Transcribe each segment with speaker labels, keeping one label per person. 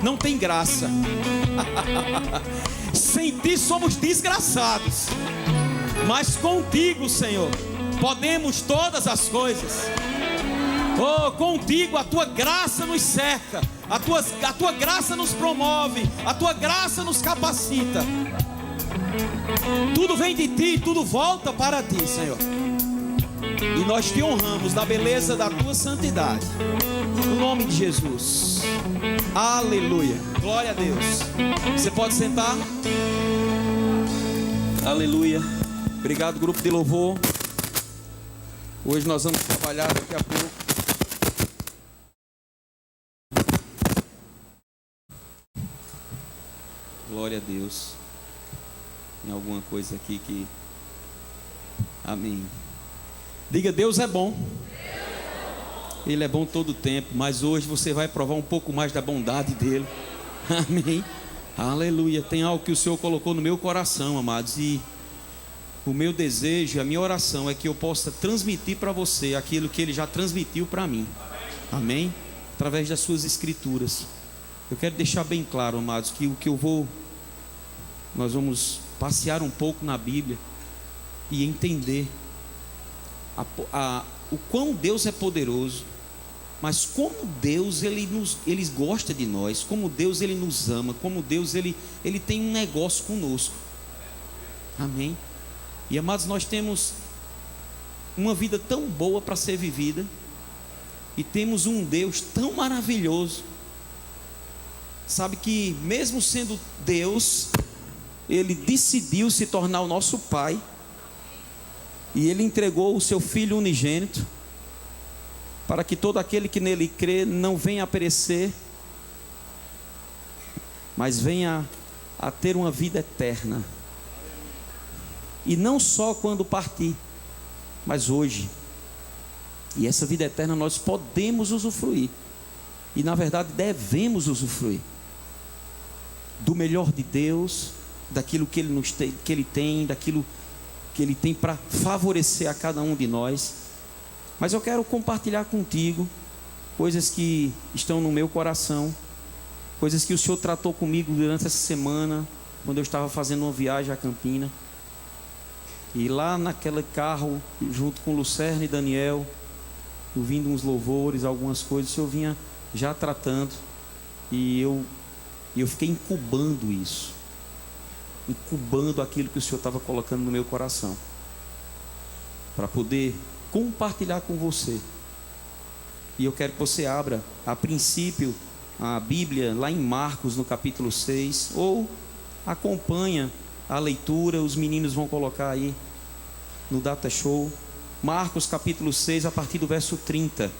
Speaker 1: não tem graça. Sem ti somos desgraçados, mas contigo, Senhor, podemos todas as coisas. Oh, contigo a tua graça nos cerca, a tua graça nos promove, a tua graça nos capacita. Tudo vem de ti, tudo volta para ti, Senhor. E nós te honramos na beleza da tua santidade, no nome de Jesus. Aleluia, glória a Deus. Você pode sentar. Aleluia. Obrigado, grupo de louvor. Hoje nós vamos trabalhar daqui a pouco. Glória a Deus. Tem alguma coisa aqui que... Amém. Diga, Deus é bom. Ele é bom todo o tempo, mas hoje você vai provar um pouco mais da bondade dele. Amém. Aleluia. Tem algo que o Senhor colocou no meu coração, amados, e o meu desejo, a minha oração é que eu possa transmitir para você aquilo que Ele já transmitiu para mim. Amém. Através das suas escrituras. Eu quero deixar bem claro, amados, que nós vamos passear um pouco na Bíblia e entender o quão Deus é poderoso, mas como Deus ele gosta de nós, como Deus ele nos ama, como Deus ele tem um negócio conosco. Amém. E amados, nós temos uma vida tão boa para ser vivida, e temos um Deus tão maravilhoso. Sabe que mesmo sendo Deus, Ele decidiu se tornar o nosso Pai, e Ele entregou o seu Filho unigênito, para que todo aquele que nele crê não venha a perecer, mas venha a ter uma vida eterna. E não só quando partir, mas hoje. E essa vida eterna nós podemos usufruir, e na verdade devemos usufruir do melhor de Deus, daquilo que Ele tem, daquilo que Ele tem para favorecer a cada um de nós. Mas eu quero compartilhar contigo coisas que estão no meu coração, coisas que o Senhor tratou comigo durante essa semana, quando eu estava fazendo uma viagem a Campina. E lá naquele carro, junto com Lucerna e Daniel, ouvindo uns louvores, algumas coisas, o Senhor vinha já tratando, e eu fiquei incubando isso, incubando aquilo que o Senhor estava colocando no meu coração, para poder compartilhar com você. E eu quero que você abra, a princípio, a Bíblia lá em Marcos, no capítulo 6, ou acompanha a leitura, os meninos vão colocar aí no Data Show. Marcos capítulo 6, a partir do verso 30.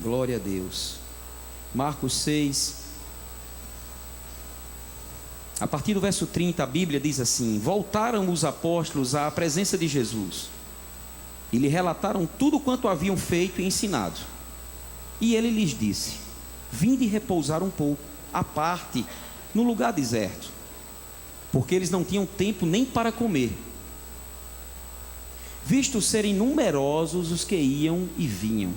Speaker 1: Glória a Deus. Marcos 6, a partir do verso 30, a Bíblia diz assim: voltaram os apóstolos à presença de Jesus e lhe relataram tudo quanto haviam feito e ensinado. E ele lhes disse: vinde repousar um pouco à parte no lugar deserto, porque eles não tinham tempo nem para comer, visto serem numerosos os que iam e vinham.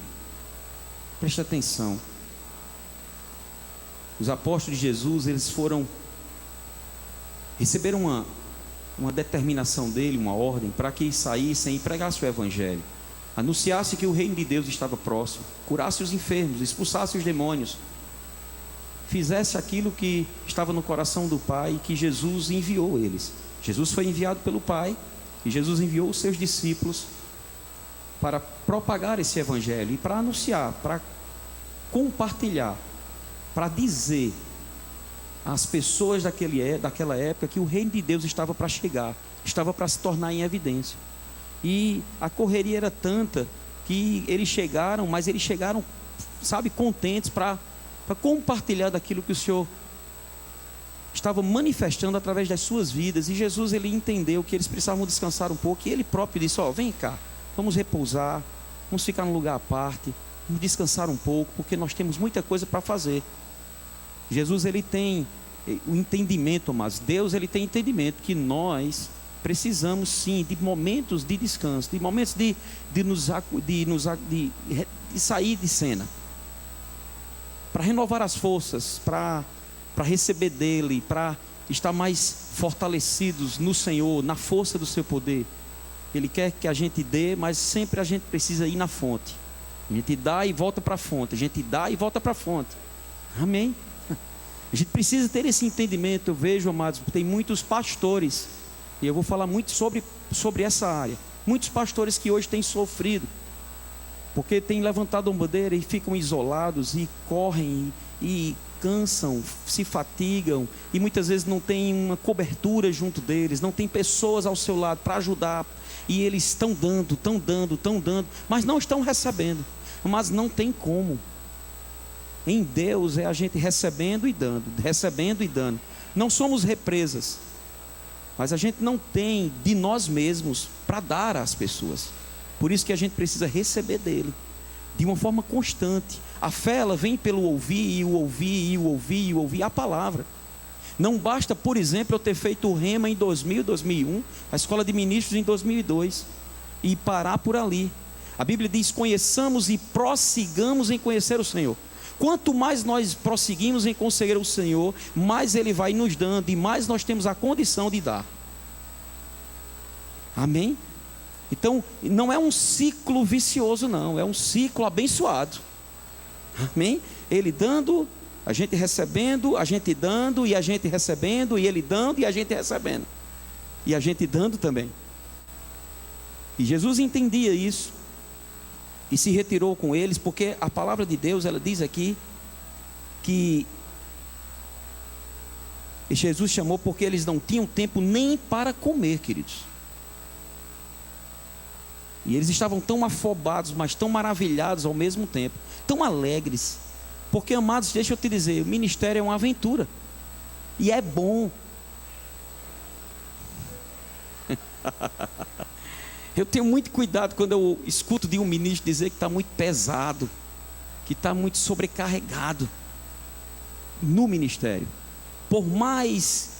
Speaker 1: Preste atenção. Os apóstolos de Jesus, eles receberam uma determinação dele, uma ordem, para que saíssem e pregassem o evangelho, anunciasse que o reino de Deus estava próximo, curasse os enfermos, expulsasse os demônios, fizesse aquilo que estava no coração do Pai, e que Jesus enviou eles. Jesus foi enviado pelo Pai, e Jesus enviou os seus discípulos para propagar esse evangelho, e para anunciar, para compartilhar, para dizer às pessoas daquela época que o reino de Deus estava para chegar, estava para se tornar em evidência. E a correria era tanta que eles chegaram, sabe, contentes para compartilhar daquilo que o Senhor estava manifestando através das suas vidas. E Jesus, ele entendeu que eles precisavam descansar um pouco, e ele próprio disse: vem cá, vamos repousar, vamos ficar num lugar à parte, vamos descansar um pouco, porque nós temos muita coisa para fazer. Jesus, ele tem o entendimento, mas Deus, ele tem entendimento que nós precisamos sim de momentos de descanso, de momentos de sair de cena, para renovar as forças, para receber dele, para estar mais fortalecidos no Senhor, na força do seu poder. Ele quer que a gente dê, mas sempre a gente precisa ir na fonte. A gente dá e volta para a fonte, a gente dá e volta para a fonte. Amém? A gente precisa ter esse entendimento. Eu vejo, amados, tem muitos pastores, e eu vou falar muito sobre essa área. Muitos pastores que hoje têm sofrido, porque têm levantado uma bandeira e ficam isolados, e correm, e cansam, se fatigam, e muitas vezes não tem uma cobertura junto deles, não tem pessoas ao seu lado para ajudar, e eles estão dando, mas não estão recebendo. Mas não tem como. Em Deus é a gente recebendo e dando, recebendo e dando. Não somos represas, mas a gente não tem de nós mesmos para dar às pessoas. Por isso que a gente precisa receber dele de uma forma constante. A fé, ela vem pelo ouvir, e o ouvir, e o ouvir, e o ouvir a palavra. Não basta, por exemplo, eu ter feito o Rema em 2000, 2001, a escola de ministros em 2002, e parar por ali. A Bíblia diz: conheçamos e prossigamos em conhecer o Senhor. Quanto mais nós prosseguimos em conhecer o Senhor, mais Ele vai nos dando, e mais nós temos a condição de dar. Amém? Então, não é um ciclo vicioso, não, é um ciclo abençoado. Amém? Ele dando, a gente recebendo, a gente dando, e a gente recebendo, e Ele dando, e a gente recebendo, e a gente dando também. E Jesus entendia isso, e se retirou com eles, porque a palavra de Deus, ela diz aqui, que Jesus chamou porque eles não tinham tempo nem para comer, queridos. E eles estavam tão afobados, mas tão maravilhados ao mesmo tempo, tão alegres, porque, amados, deixa eu te dizer, o ministério é uma aventura, e é bom. Eu tenho muito cuidado quando eu escuto de um ministro dizer que está muito pesado, que está muito sobrecarregado no ministério. Por mais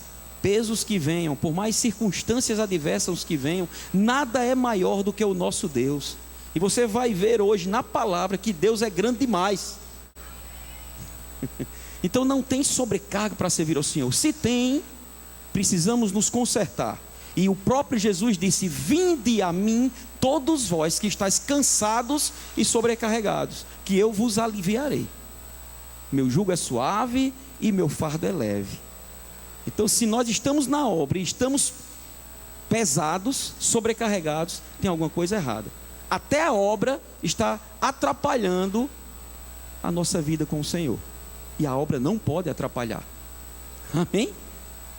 Speaker 1: pesos que venham, por mais circunstâncias adversas que venham, nada é maior do que o nosso Deus. E você vai ver hoje na palavra que Deus é grande demais. Então não tem sobrecarga para servir ao Senhor. Se tem, precisamos nos consertar. E o próprio Jesus disse: vinde a mim todos vós que estáis cansados e sobrecarregados, que eu vos aliviarei. Meu jugo é suave e meu fardo é leve. Então, se nós estamos na obra e estamos pesados, sobrecarregados, tem alguma coisa errada. Até a obra está atrapalhando a nossa vida com o Senhor, e a obra não pode atrapalhar. Amém?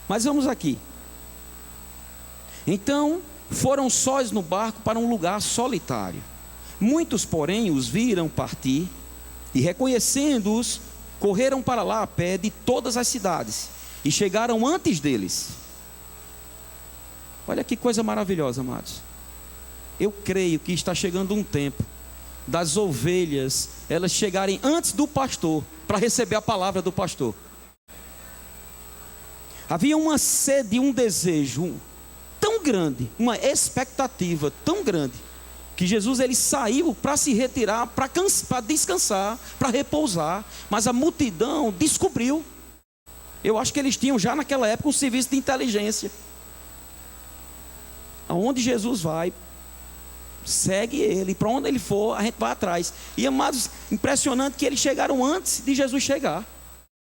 Speaker 1: Mas vamos aqui. Então foram sós no barco para um lugar solitário. Muitos, porém, os viram partir, e reconhecendo-os, correram para lá a pé de todas as cidades, e chegaram antes deles. Olha que coisa maravilhosa, amados. Eu creio que está chegando um tempo das ovelhas elas chegarem antes do pastor, para receber a palavra do pastor. Havia uma sede, um desejo tão grande, uma expectativa tão grande, que Jesus ele saiu para se retirar, para descansar, para repousar, mas a multidão descobriu. Eu acho que eles tinham já naquela época um serviço de inteligência. Aonde Jesus vai, segue ele, para onde ele for, a gente vai atrás. E, amados, impressionante que eles chegaram antes de Jesus chegar.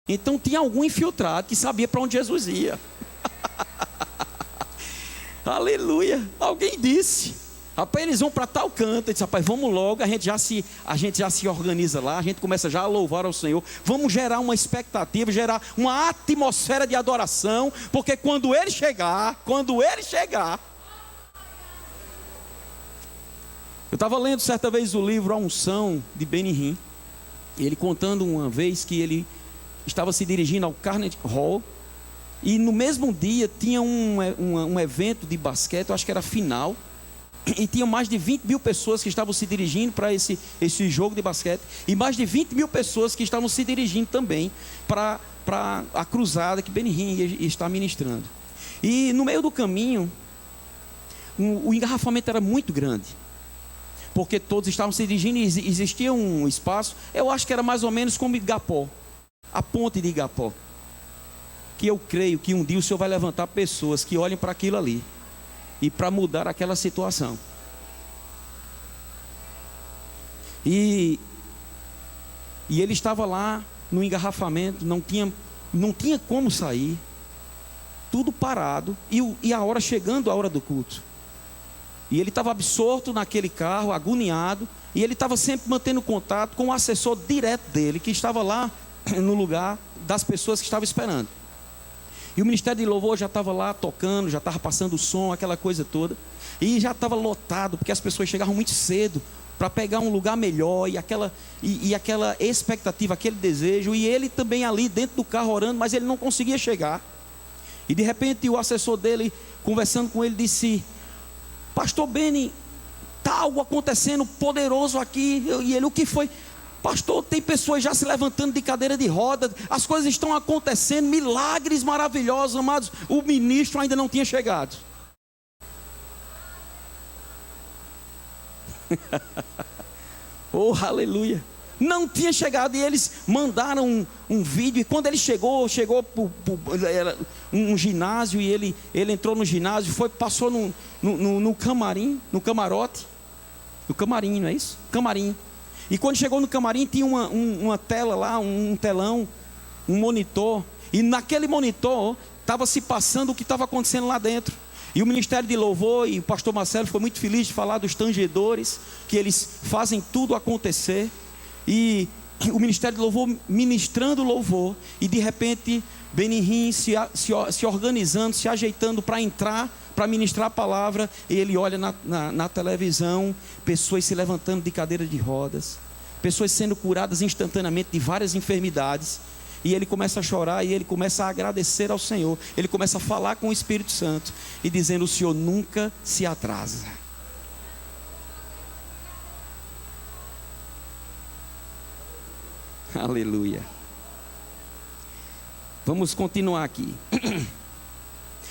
Speaker 1: Então tinha algum infiltrado que sabia para onde Jesus ia. Aleluia. Alguém disse: rapaz, eles vão para tal canto. Eu disse: rapaz, vamos logo, a gente já se organiza lá, a gente começa já a louvar ao Senhor. Vamos gerar uma expectativa, gerar uma atmosfera de adoração, porque quando ele chegar, eu estava lendo certa vez o livro A Unção, de Benny Hinn, ele contando uma vez que ele estava se dirigindo ao Carnegie Hall, e no mesmo dia tinha um evento de basquete, eu acho que era final, e tinha mais de 20 mil pessoas que estavam se dirigindo para esse jogo de basquete, e mais de 20 mil pessoas que estavam se dirigindo também para a cruzada que Benny Hinn está ministrando. E no meio do caminho, o engarrafamento era muito grande, porque todos estavam se dirigindo e existia um espaço, eu acho que era mais ou menos como Igapó, a ponte de Igapó, que eu creio que um dia o Senhor vai levantar pessoas que olhem para aquilo ali, e para mudar aquela situação. E ele estava lá no engarrafamento, não tinha como sair, tudo parado, e a hora chegando, a hora do culto. E ele estava absorto naquele carro, agoniado, e ele estava sempre mantendo contato com o assessor direto dele, que estava lá no lugar das pessoas que estavam esperando. E o Ministério de Louvor já estava lá tocando, já estava passando o som, aquela coisa toda, e já estava lotado, porque as pessoas chegavam muito cedo para pegar um lugar melhor, e aquela expectativa, aquele desejo, e ele também ali dentro do carro orando, mas ele não conseguia chegar. E de repente o assessor dele, conversando com ele, disse: pastor Beni, está algo acontecendo poderoso aqui. E ele: o que foi? Pastor, tem pessoas já se levantando de cadeira de roda, as coisas estão acontecendo, milagres maravilhosos, amados. O ministro ainda não tinha chegado. Oh, aleluia. Não tinha chegado, e eles mandaram um vídeo, e quando ele chegou era um ginásio, e ele entrou no ginásio, passou no camarim, no camarote, no camarim, não é isso? Camarim. E quando chegou no camarim, tinha uma tela lá, um telão, um monitor, e naquele monitor estava se passando o que estava acontecendo lá dentro. E o Ministério de Louvor, e o pastor Marcelo ficou muito feliz de falar dos tangedores, que eles fazem tudo acontecer. E o Ministério de Louvor ministrando louvor, e de repente Benihim se organizando, se ajeitando para entrar, para ministrar a palavra. E ele olha na televisão, pessoas se levantando de cadeira de rodas, pessoas sendo curadas instantaneamente de várias enfermidades. E ele começa a chorar, e ele começa a agradecer ao Senhor, ele começa a falar com o Espírito Santo, e dizendo: o Senhor nunca se atrasa. Aleluia. Vamos continuar aqui.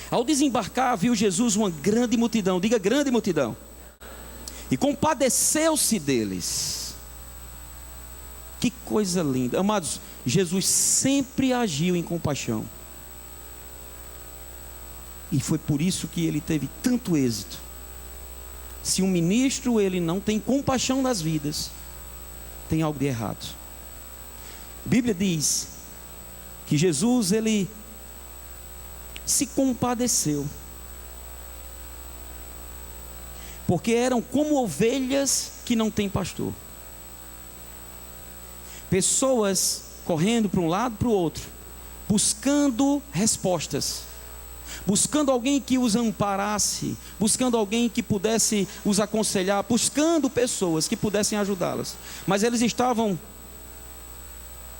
Speaker 1: Ao desembarcar, viu Jesus uma grande multidão, diga grande multidão, e compadeceu-se deles. Que coisa linda, amados. Jesus sempre agiu em compaixão, e foi por isso que ele teve tanto êxito. Se um ministro ele não tem compaixão das vidas, tem algo de errado. A Bíblia diz que Jesus ele se compadeceu, porque eram como ovelhas que não têm pastor, pessoas correndo para um lado para o outro, buscando respostas, buscando alguém que os amparasse, buscando alguém que pudesse os aconselhar, buscando pessoas que pudessem ajudá-las, mas eles estavam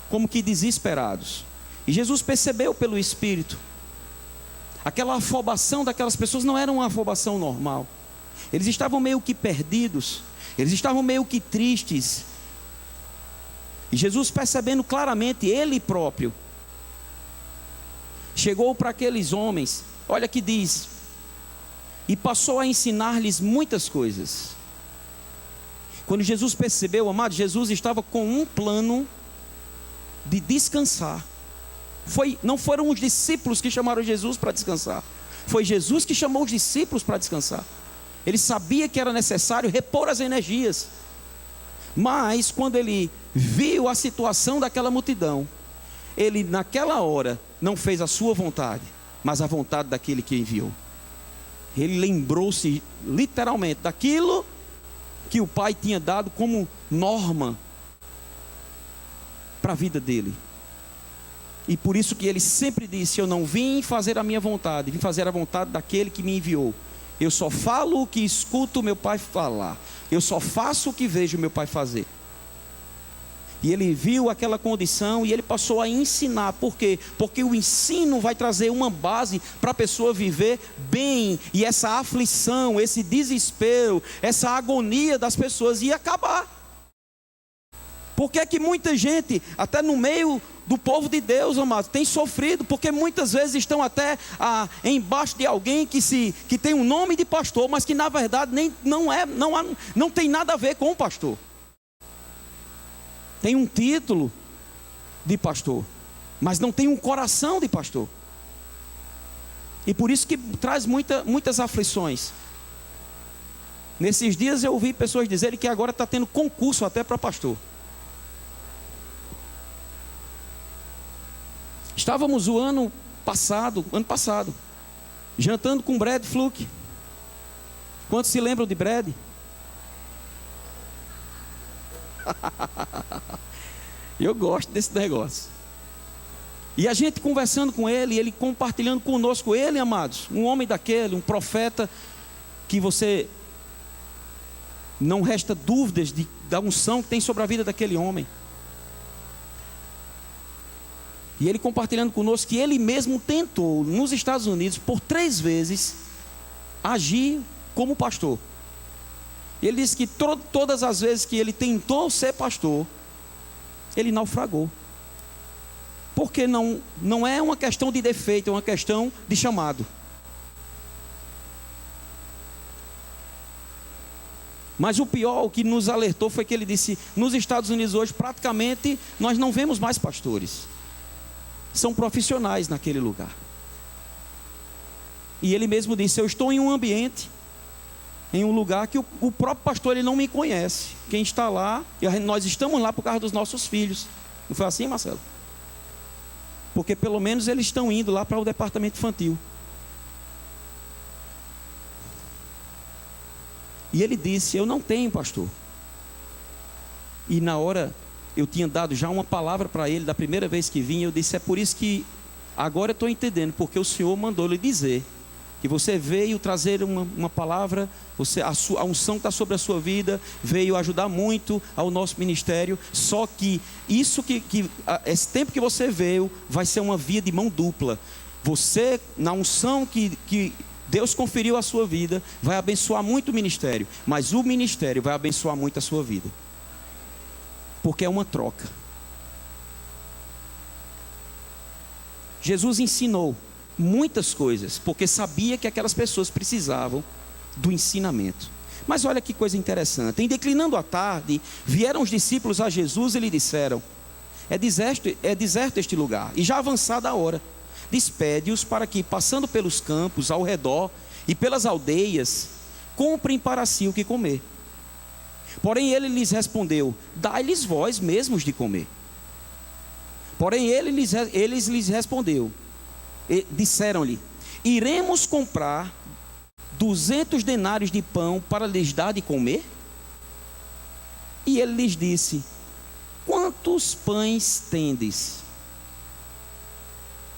Speaker 1: como que desesperados. E Jesus percebeu pelo Espírito, aquela afobação daquelas pessoas não era uma afobação normal. Eles estavam meio que perdidos, eles estavam meio que tristes. E Jesus, percebendo claramente, ele próprio chegou para aqueles homens, olha que diz, e passou a ensinar-lhes muitas coisas. Quando Jesus percebeu, amado, Jesus estava com um plano de descansar. Não foram os discípulos que chamaram Jesus para descansar, foi Jesus que chamou os discípulos para descansar. Ele sabia que era necessário repor as energias, mas quando ele viu a situação daquela multidão, ele naquela hora não fez a sua vontade, mas a vontade daquele que enviou. Ele lembrou-se literalmente daquilo que o Pai tinha dado como norma para a vida dele. E por isso que ele sempre disse: eu não vim fazer a minha vontade, vim fazer a vontade daquele que me enviou. Eu só falo o que escuto meu Pai falar, eu só faço o que vejo meu Pai fazer. E ele viu aquela condição e ele passou a ensinar. Por quê? Porque o ensino vai trazer uma base para a pessoa viver bem, e essa aflição, esse desespero, essa agonia das pessoas ia acabar. Por que é que muita gente, até no meio do povo de Deus, amados, tem sofrido? Porque muitas vezes estão até embaixo de alguém que tem um nome de pastor, mas que na verdade não tem nada a ver com o pastor. Tem um título de pastor, mas não tem um coração de pastor. E por isso que traz muitas aflições. Nesses dias eu ouvi pessoas dizerem que agora está tendo concurso até para pastor. Estávamos o ano passado, jantando com Brad Fluke. Quantos se lembram de Brad? Eu gosto desse negócio. E a gente conversando com ele, ele compartilhando conosco, ele, amados, um homem daquele, um profeta, que você não resta dúvidas da unção que tem sobre a vida daquele homem. E ele compartilhando conosco que ele mesmo tentou, nos Estados Unidos, por 3 vezes, agir como pastor. Ele disse que todas as vezes que ele tentou ser pastor, ele naufragou. Porque não é uma questão de defeito, é uma questão de chamado. Mas o pior, o que nos alertou, foi que ele disse: nos Estados Unidos hoje, praticamente, nós não vemos mais pastores. São profissionais naquele lugar. E ele mesmo disse: eu estou em um ambiente, em um lugar que o próprio pastor ele não me conhece. Quem está lá, nós estamos lá por causa dos nossos filhos. Não foi assim, Marcelo? Porque pelo menos eles estão indo lá para o departamento infantil. E ele disse: eu não tenho pastor. E na hora eu tinha dado já uma palavra para ele, da primeira vez que vim, eu disse: é por isso que agora eu estou entendendo, porque o Senhor mandou lhe dizer que você veio trazer uma palavra, a unção que está sobre a sua vida, veio ajudar muito ao nosso ministério, só que esse tempo que você veio, vai ser uma via de mão dupla. Você, na unção que Deus conferiu à sua vida, vai abençoar muito o ministério, mas o ministério vai abençoar muito a sua vida. Porque é uma troca. Jesus ensinou muitas coisas, porque sabia que aquelas pessoas precisavam do ensinamento. Mas olha que coisa interessante. Em declinando a tarde, vieram os discípulos a Jesus e lhe disseram: é deserto este lugar, e já avançada a hora. Despede-os para que, passando pelos campos ao redor e pelas aldeias, comprem para si o que comer. Porém ele lhes respondeu: dai-lhes vós mesmos de comer. Porém eles lhes respondeu, disseram-lhe: iremos comprar 200 denários de pão para lhes dar de comer? E ele lhes disse: quantos pães tendes?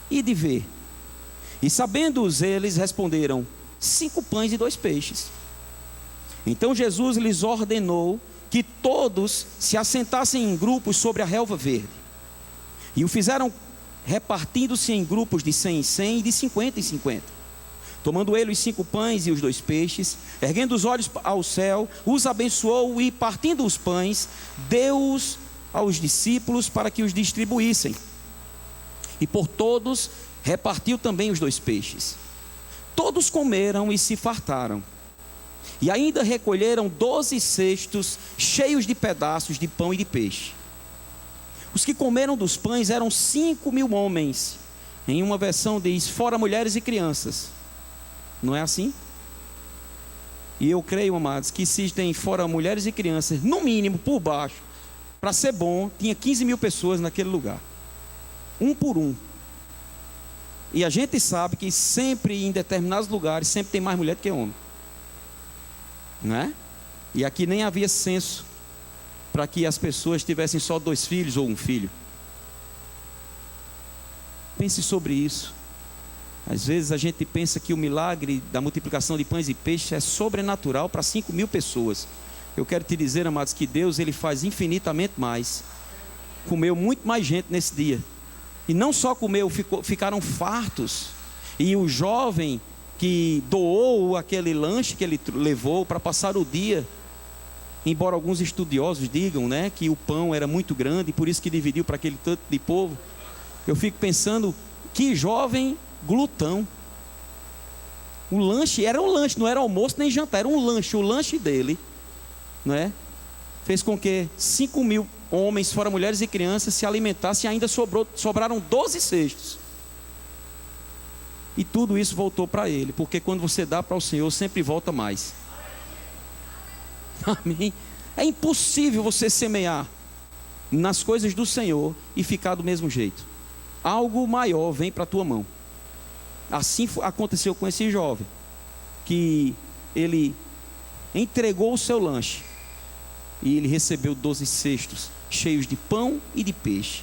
Speaker 1: E de ver. E sabendo-os eles, responderam: 5 pães e 2 peixes. Então Jesus lhes ordenou que todos se assentassem em grupos sobre a relva verde. E o fizeram repartindo-se em grupos de 100 em 100 e de 50 em 50. Tomando ele os 5 pães e os 2 peixes, erguendo os olhos ao céu, os abençoou e, partindo os pães, deu-os aos discípulos para que os distribuíssem. E por todos repartiu também os 2 peixes. Todos comeram e se fartaram. E ainda recolheram 12 cestos cheios de pedaços de pão e de peixe. Os que comeram dos pães eram 5.000 homens. Em uma versão diz: fora mulheres e crianças. Não é assim? E eu creio, amados, que se tem fora mulheres e crianças, no mínimo, por baixo, para ser bom, tinha 15.000 pessoas naquele lugar. Um por um. E a gente sabe que sempre, em determinados lugares, sempre tem mais mulher do que homem. Não é? E aqui nem havia censo para que as pessoas tivessem só 2 filhos ou 1 filho. Pense sobre isso. Às vezes a gente pensa que o milagre da multiplicação de pães e peixes é sobrenatural para 5.000 pessoas. Eu quero te dizer, amados, que Deus ele faz infinitamente mais. Comeu muito mais gente nesse dia. E não só comeu, ficaram fartos. E o jovem que doou aquele lanche que ele levou para passar o dia, embora alguns estudiosos digam, né, que o pão era muito grande, por isso que dividiu para aquele tanto de povo, eu fico pensando, que jovem glutão. O lanche era um lanche, não era almoço nem jantar, era um lanche. O lanche dele, não é? Fez com que 5.000 homens, fora mulheres e crianças, se alimentassem e ainda sobraram 12 cestos. E tudo isso voltou para ele, porque quando você dá para o Senhor, sempre volta mais. Amém? É impossível você semear nas coisas do Senhor e ficar do mesmo jeito. Algo maior vem para a tua mão. Assim aconteceu com esse jovem, que ele entregou o seu lanche e ele recebeu 12 cestos cheios de pão e de peixe.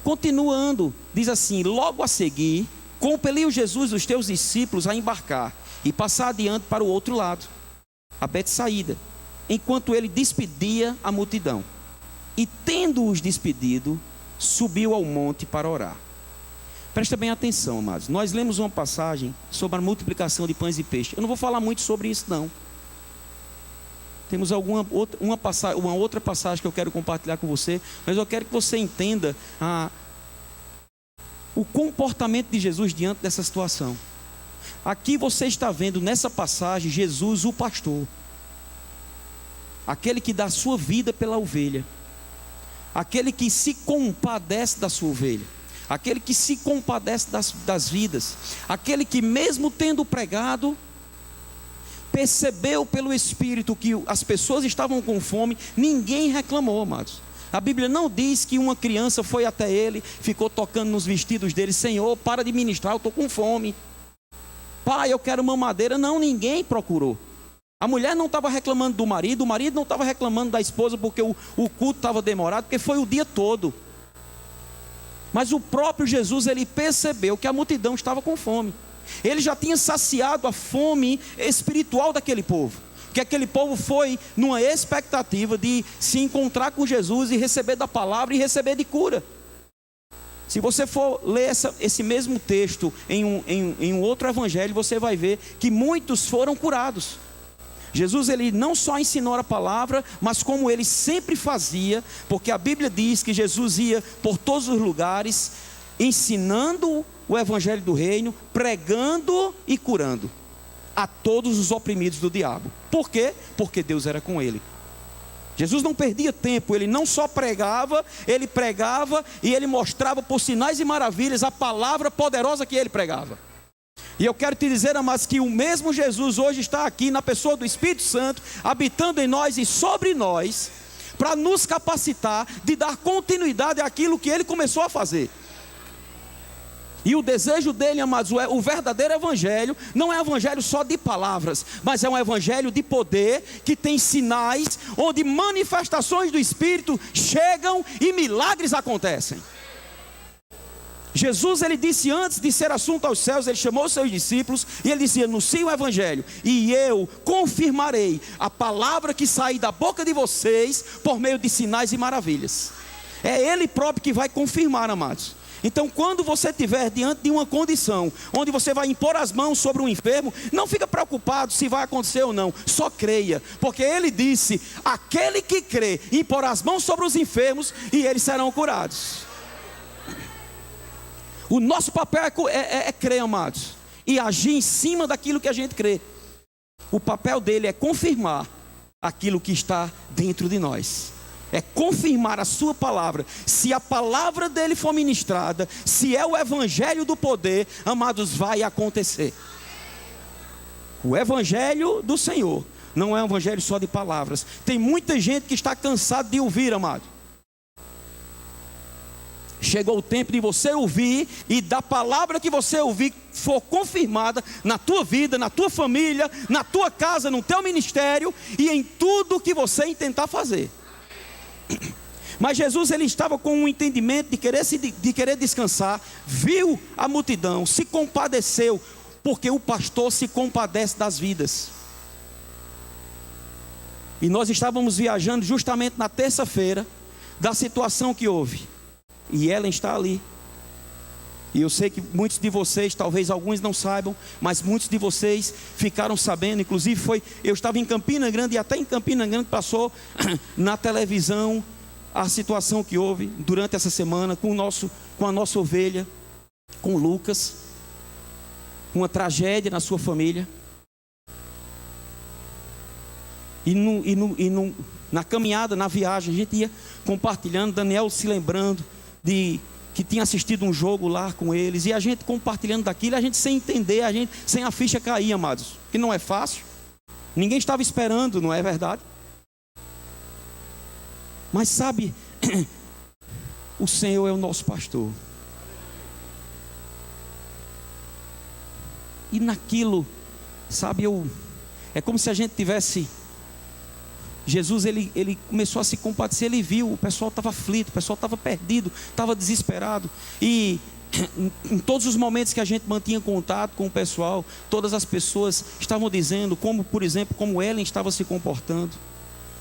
Speaker 1: Continuando, diz assim: logo a seguir, compeliu Jesus os teus discípulos a embarcar e passar adiante para o outro lado, a Betsaída, enquanto ele despedia a multidão. E tendo-os despedido, subiu ao monte para orar. Presta bem atenção, amados. Nós lemos uma passagem sobre a multiplicação de pães e peixes. Eu não vou falar muito sobre isso, não. Temos uma outra passagem que eu quero compartilhar com você, mas eu quero que você entenda o comportamento de Jesus diante dessa situação. Aqui você está vendo nessa passagem Jesus, o pastor, aquele que dá a sua vida pela ovelha, aquele que se compadece da sua ovelha, aquele que se compadece das vidas, aquele que mesmo tendo pregado, percebeu pelo Espírito que as pessoas estavam com fome, ninguém reclamou, amados. A Bíblia não diz que uma criança foi até ele, ficou tocando nos vestidos dele: Senhor, para de ministrar, eu estou com fome. Pai, eu quero mamadeira. Não, ninguém procurou. A mulher não estava reclamando do marido, o marido não estava reclamando da esposa porque o culto estava demorado, porque foi o dia todo. Mas o próprio Jesus, ele percebeu que a multidão estava com fome. Ele já tinha saciado a fome espiritual daquele povo, que aquele povo foi numa expectativa de se encontrar com Jesus e receber da palavra e receber de cura. Se você for ler esse mesmo texto em um outro evangelho, você vai ver que muitos foram curados. Jesus, ele não só ensinou a palavra, mas como ele sempre fazia, porque a Bíblia diz que Jesus ia por todos os lugares, ensinando o evangelho do reino, pregando e curando a todos os oprimidos do diabo. Por quê? Porque Deus era com ele. Jesus não perdia tempo, ele não só pregava, ele pregava e ele mostrava por sinais e maravilhas a palavra poderosa que ele pregava. E eu quero te dizer, amados, que o mesmo Jesus hoje está aqui na pessoa do Espírito Santo, habitando em nós e sobre nós, para nos capacitar de dar continuidade àquilo que ele começou a fazer. E o desejo dele, amados, o verdadeiro evangelho, não é evangelho só de palavras, mas é um evangelho de poder, que tem sinais, onde manifestações do Espírito chegam e milagres acontecem. Jesus, ele disse antes de ser assunto aos céus, ele chamou os seus discípulos e ele dizia: anuncie o evangelho e eu confirmarei a palavra que sair da boca de vocês por meio de sinais e maravilhas. É ele próprio que vai confirmar, amados. Então, quando você estiver diante de uma condição onde você vai impor as mãos sobre um enfermo, não fica preocupado se vai acontecer ou não, só creia, porque ele disse: aquele que crê, impor as mãos sobre os enfermos e eles serão curados. O nosso papel é crer, amados, e agir em cima daquilo que a gente crê. O papel dele é confirmar aquilo que está dentro de nós, é confirmar a sua palavra. Se a palavra dele for ministrada, se é o evangelho do poder, amados, vai acontecer. O evangelho do Senhor não é um evangelho só de palavras. Tem muita gente que está cansado de ouvir, amado. Chegou o tempo de você ouvir, e da palavra que você ouvir for confirmada na tua vida, na tua família, na tua casa, no teu ministério e em tudo que você intentar fazer. Mas Jesus, ele estava com um entendimento de querer descansar, viu a multidão, se compadeceu, porque o pastor se compadece das vidas. E nós estávamos viajando justamente na terça-feira da situação que houve, e Ellen está ali. E eu sei que muitos de vocês, talvez alguns não saibam, mas muitos de vocês ficaram sabendo. Inclusive eu estava em Campina Grande, e até em Campina Grande passou na televisão a situação que houve durante essa semana com a nossa ovelha, com o Lucas. Uma tragédia na sua família. Na caminhada, na viagem, a gente ia compartilhando, Daniel se lembrando de que tinha assistido um jogo lá com eles, e a gente compartilhando daquilo, a gente sem entender, a gente sem a ficha cair, amados, que não é fácil. Ninguém estava esperando, não é verdade? Mas sabe, o Senhor é o nosso pastor. E naquilo, sabe, é como se a gente tivesse... Jesus, ele começou a se compadecer, ele viu, o pessoal estava aflito, o pessoal estava perdido, estava desesperado. E em todos os momentos que a gente mantinha contato com o pessoal, todas as pessoas estavam dizendo, como por exemplo, como Ellen estava se comportando,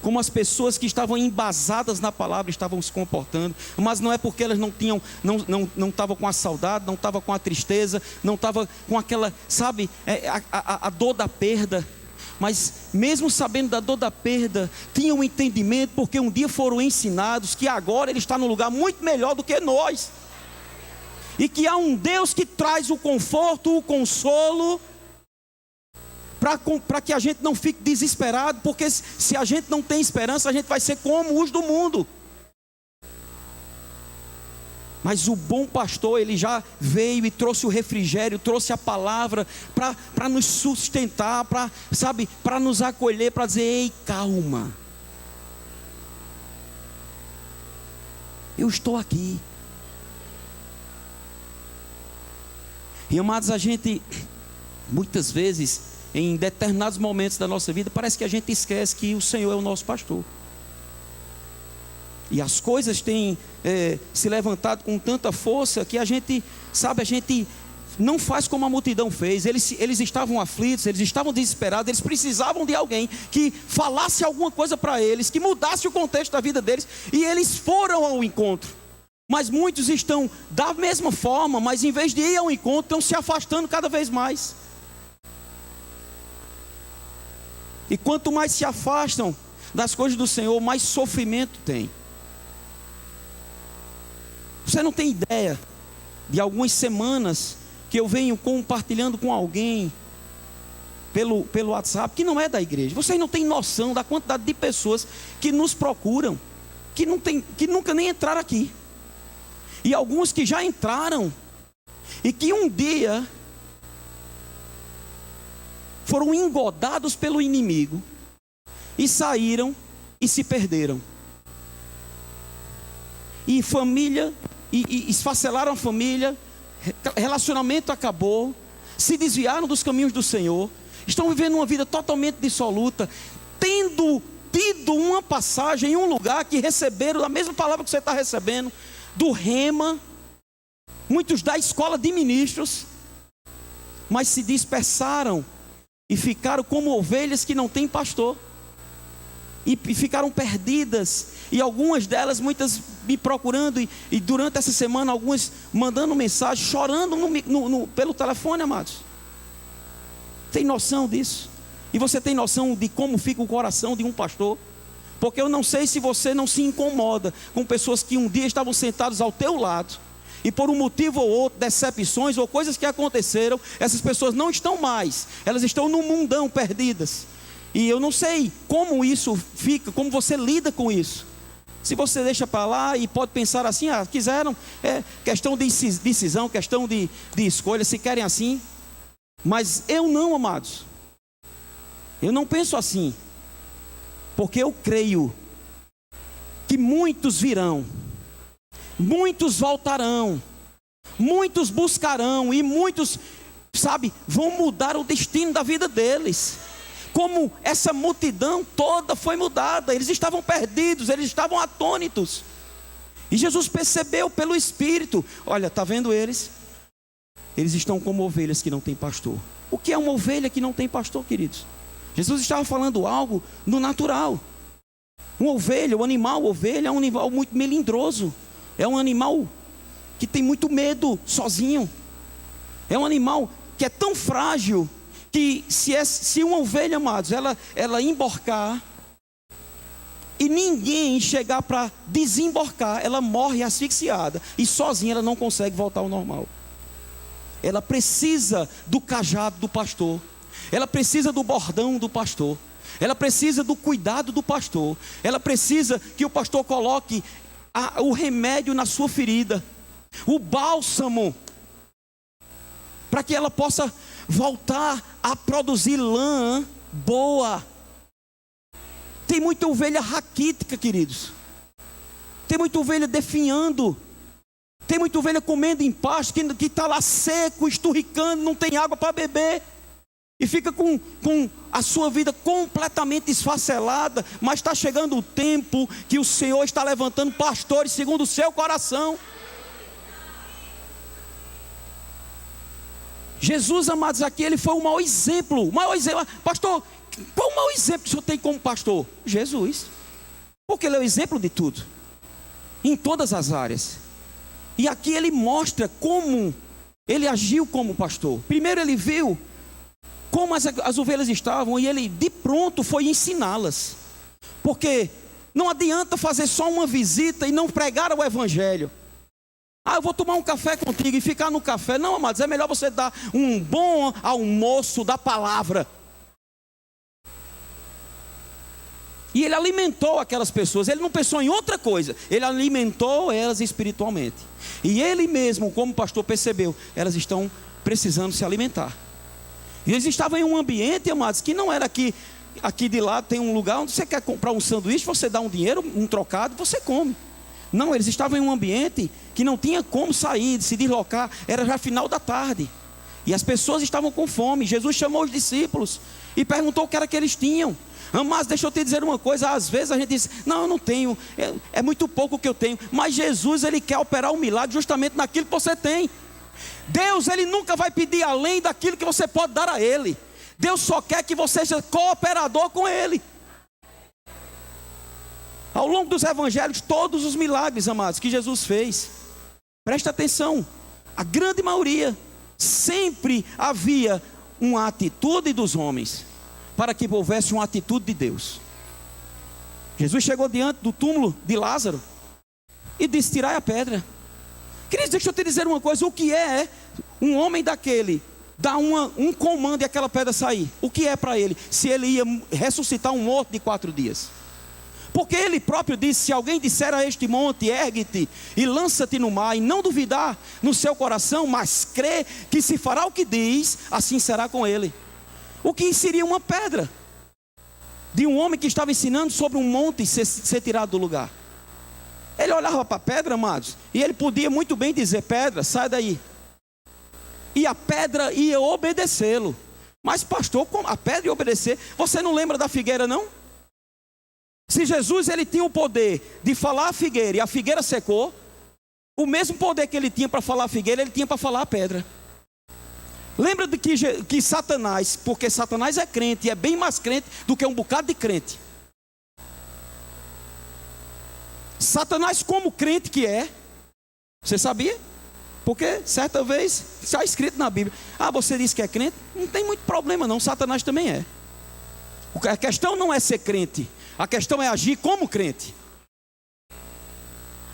Speaker 1: como as pessoas que estavam embasadas na palavra estavam se comportando. Mas não é porque elas não estavam com a saudade, não estavam com a tristeza, não estavam com aquela, sabe, a dor da perda. Mas mesmo sabendo da dor da perda, tinham um entendimento, porque um dia foram ensinados que agora Ele está num lugar muito melhor do que nós. E que há um Deus que traz o conforto, o consolo, para que a gente não fique desesperado, porque se a gente não tem esperança, a gente vai ser como os do mundo. Mas o bom pastor, ele já veio e trouxe o refrigério, trouxe a palavra para nos sustentar, para nos acolher, para dizer: ei, calma, eu estou aqui. E amados, a gente, muitas vezes, em determinados momentos da nossa vida, parece que a gente esquece que o Senhor é o nosso pastor. E as coisas têm se levantado com tanta força que a gente não faz como a multidão fez. Eles estavam aflitos, eles estavam desesperados, eles precisavam de alguém que falasse alguma coisa para eles, que mudasse o contexto da vida deles, e eles foram ao encontro. Mas muitos estão da mesma forma, mas em vez de ir ao encontro, estão se afastando cada vez mais. E quanto mais se afastam das coisas do Senhor, mais sofrimento tem. Você não tem ideia de algumas semanas que eu venho compartilhando com alguém pelo WhatsApp, que não é da igreja. Vocês não têm noção da quantidade de pessoas que nos procuram, que nunca nem entraram aqui. E alguns que já entraram, e que um dia foram engodados pelo inimigo, e saíram e se perderam. E família... E esfacelaram a família, relacionamento acabou, se desviaram dos caminhos do Senhor, estão vivendo uma vida totalmente dissoluta, tendo tido uma passagem em um lugar que receberam a mesma palavra que você está recebendo, do Rema, muitos da escola de ministros, mas se dispersaram e ficaram como ovelhas que não têm pastor, e ficaram perdidas. E algumas delas, muitas me procurando, e durante essa semana, algumas mandando mensagem, chorando pelo telefone, amados. Tem noção disso? E você tem noção de como fica o coração de um pastor? Porque eu não sei se você não se incomoda com pessoas que um dia estavam sentadas ao teu lado, e por um motivo ou outro, decepções ou coisas que aconteceram, essas pessoas não estão mais, elas estão no mundão perdidas. E eu não sei como isso fica, como você lida com isso. Se você deixa para lá e pode pensar assim: quiseram, questão de decisão, questão de escolha, se querem assim. Mas eu não, amados. Eu não penso assim. Porque eu creio que muitos virão, muitos voltarão, muitos buscarão, e muitos, vão mudar o destino da vida deles. Como essa multidão toda foi mudada. Eles estavam perdidos, eles estavam atônitos. E Jesus percebeu pelo Espírito: olha, está vendo eles? Eles estão como ovelhas que não têm pastor. O que é uma ovelha que não tem pastor, queridos? Jesus estava falando algo no natural. Uma ovelha, o animal ovelha é um animal muito melindroso. É um animal que tem muito medo sozinho. É um animal que é tão frágil que se uma ovelha, amados, ela emborcar e ninguém chegar para desemborcar, ela morre asfixiada e sozinha ela não consegue voltar ao normal. Ela precisa do cajado do pastor, ela precisa do bordão do pastor, ela precisa do cuidado do pastor, ela precisa que o pastor coloque o remédio na sua ferida, o bálsamo, para que ela possa voltar a produzir lã boa. Tem muita ovelha raquítica, queridos. Tem muita ovelha definhando. Tem muita ovelha comendo em pasto, que está lá seco, esturricando, não tem água para beber. E fica com a sua vida completamente esfacelada. Mas está chegando o tempo que o Senhor está levantando pastores segundo o seu coração. Jesus, amados, aqui ele foi o maior exemplo. Pastor, qual o maior exemplo que o senhor tem como pastor? Jesus. Porque ele é o exemplo de tudo, em todas as áreas. E aqui ele mostra como ele agiu como pastor. Primeiro ele viu como as ovelhas estavam, e ele de pronto foi ensiná-las. Porque não adianta fazer só uma visita e não pregar o evangelho. Eu vou tomar um café contigo e ficar no café. Não, amados, é melhor você dar um bom almoço da palavra. E ele alimentou aquelas pessoas. Ele não pensou em outra coisa. Ele alimentou elas espiritualmente. E ele mesmo, como pastor, percebeu: elas estão precisando se alimentar. E eles estavam em um ambiente, amados, que não era aqui de lado tem um lugar onde você quer comprar um sanduíche, você dá um dinheiro, um trocado, você come. Não, eles estavam em um ambiente que não tinha como sair, se deslocar. Era já final da tarde. E as pessoas estavam com fome. Jesus chamou os discípulos e perguntou o que era que eles tinham. Mas deixa eu te dizer uma coisa. Às vezes a gente diz: não, eu não tenho, é muito pouco o que eu tenho. Mas Jesus, ele quer operar um milagre justamente naquilo que você tem. Deus, ele nunca vai pedir além daquilo que você pode dar a ele. Deus só quer que você seja cooperador com ele. Ao longo dos evangelhos, todos os milagres, amados, que Jesus fez, presta atenção, a grande maioria, sempre havia uma atitude dos homens, para que houvesse uma atitude de Deus. Jesus chegou diante do túmulo de Lázaro, e disse: tirai a pedra. Queridos, deixa eu te dizer uma coisa: o que é um homem daquele, dar um comando e aquela pedra sair? O que é para ele, se ele ia ressuscitar um morto de 4 dias? Porque ele próprio disse: se alguém disser a este monte, ergue-te e lança-te no mar, e não duvidar no seu coração, mas crê que se fará o que diz, assim será com ele. O que seria uma pedra de um homem que estava ensinando sobre um monte ser tirado do lugar? Ele olhava para a pedra, amados, e ele podia muito bem dizer: pedra, sai daí. E a pedra ia obedecê-lo. Mas pastor, como a pedra ia obedecer? Você não lembra da figueira, não? Se Jesus, ele tinha o poder de falar a figueira e a figueira secou, o mesmo poder que ele tinha para falar a figueira, ele tinha para falar a pedra. Lembra de que Satanás, porque Satanás é crente, e é bem mais crente do que um bocado de crente. Satanás, como crente que é, você sabia? Porque certa vez está escrito na Bíblia: você disse que é crente? Não tem muito problema não, Satanás também é. A questão não é ser crente, a questão é agir como crente.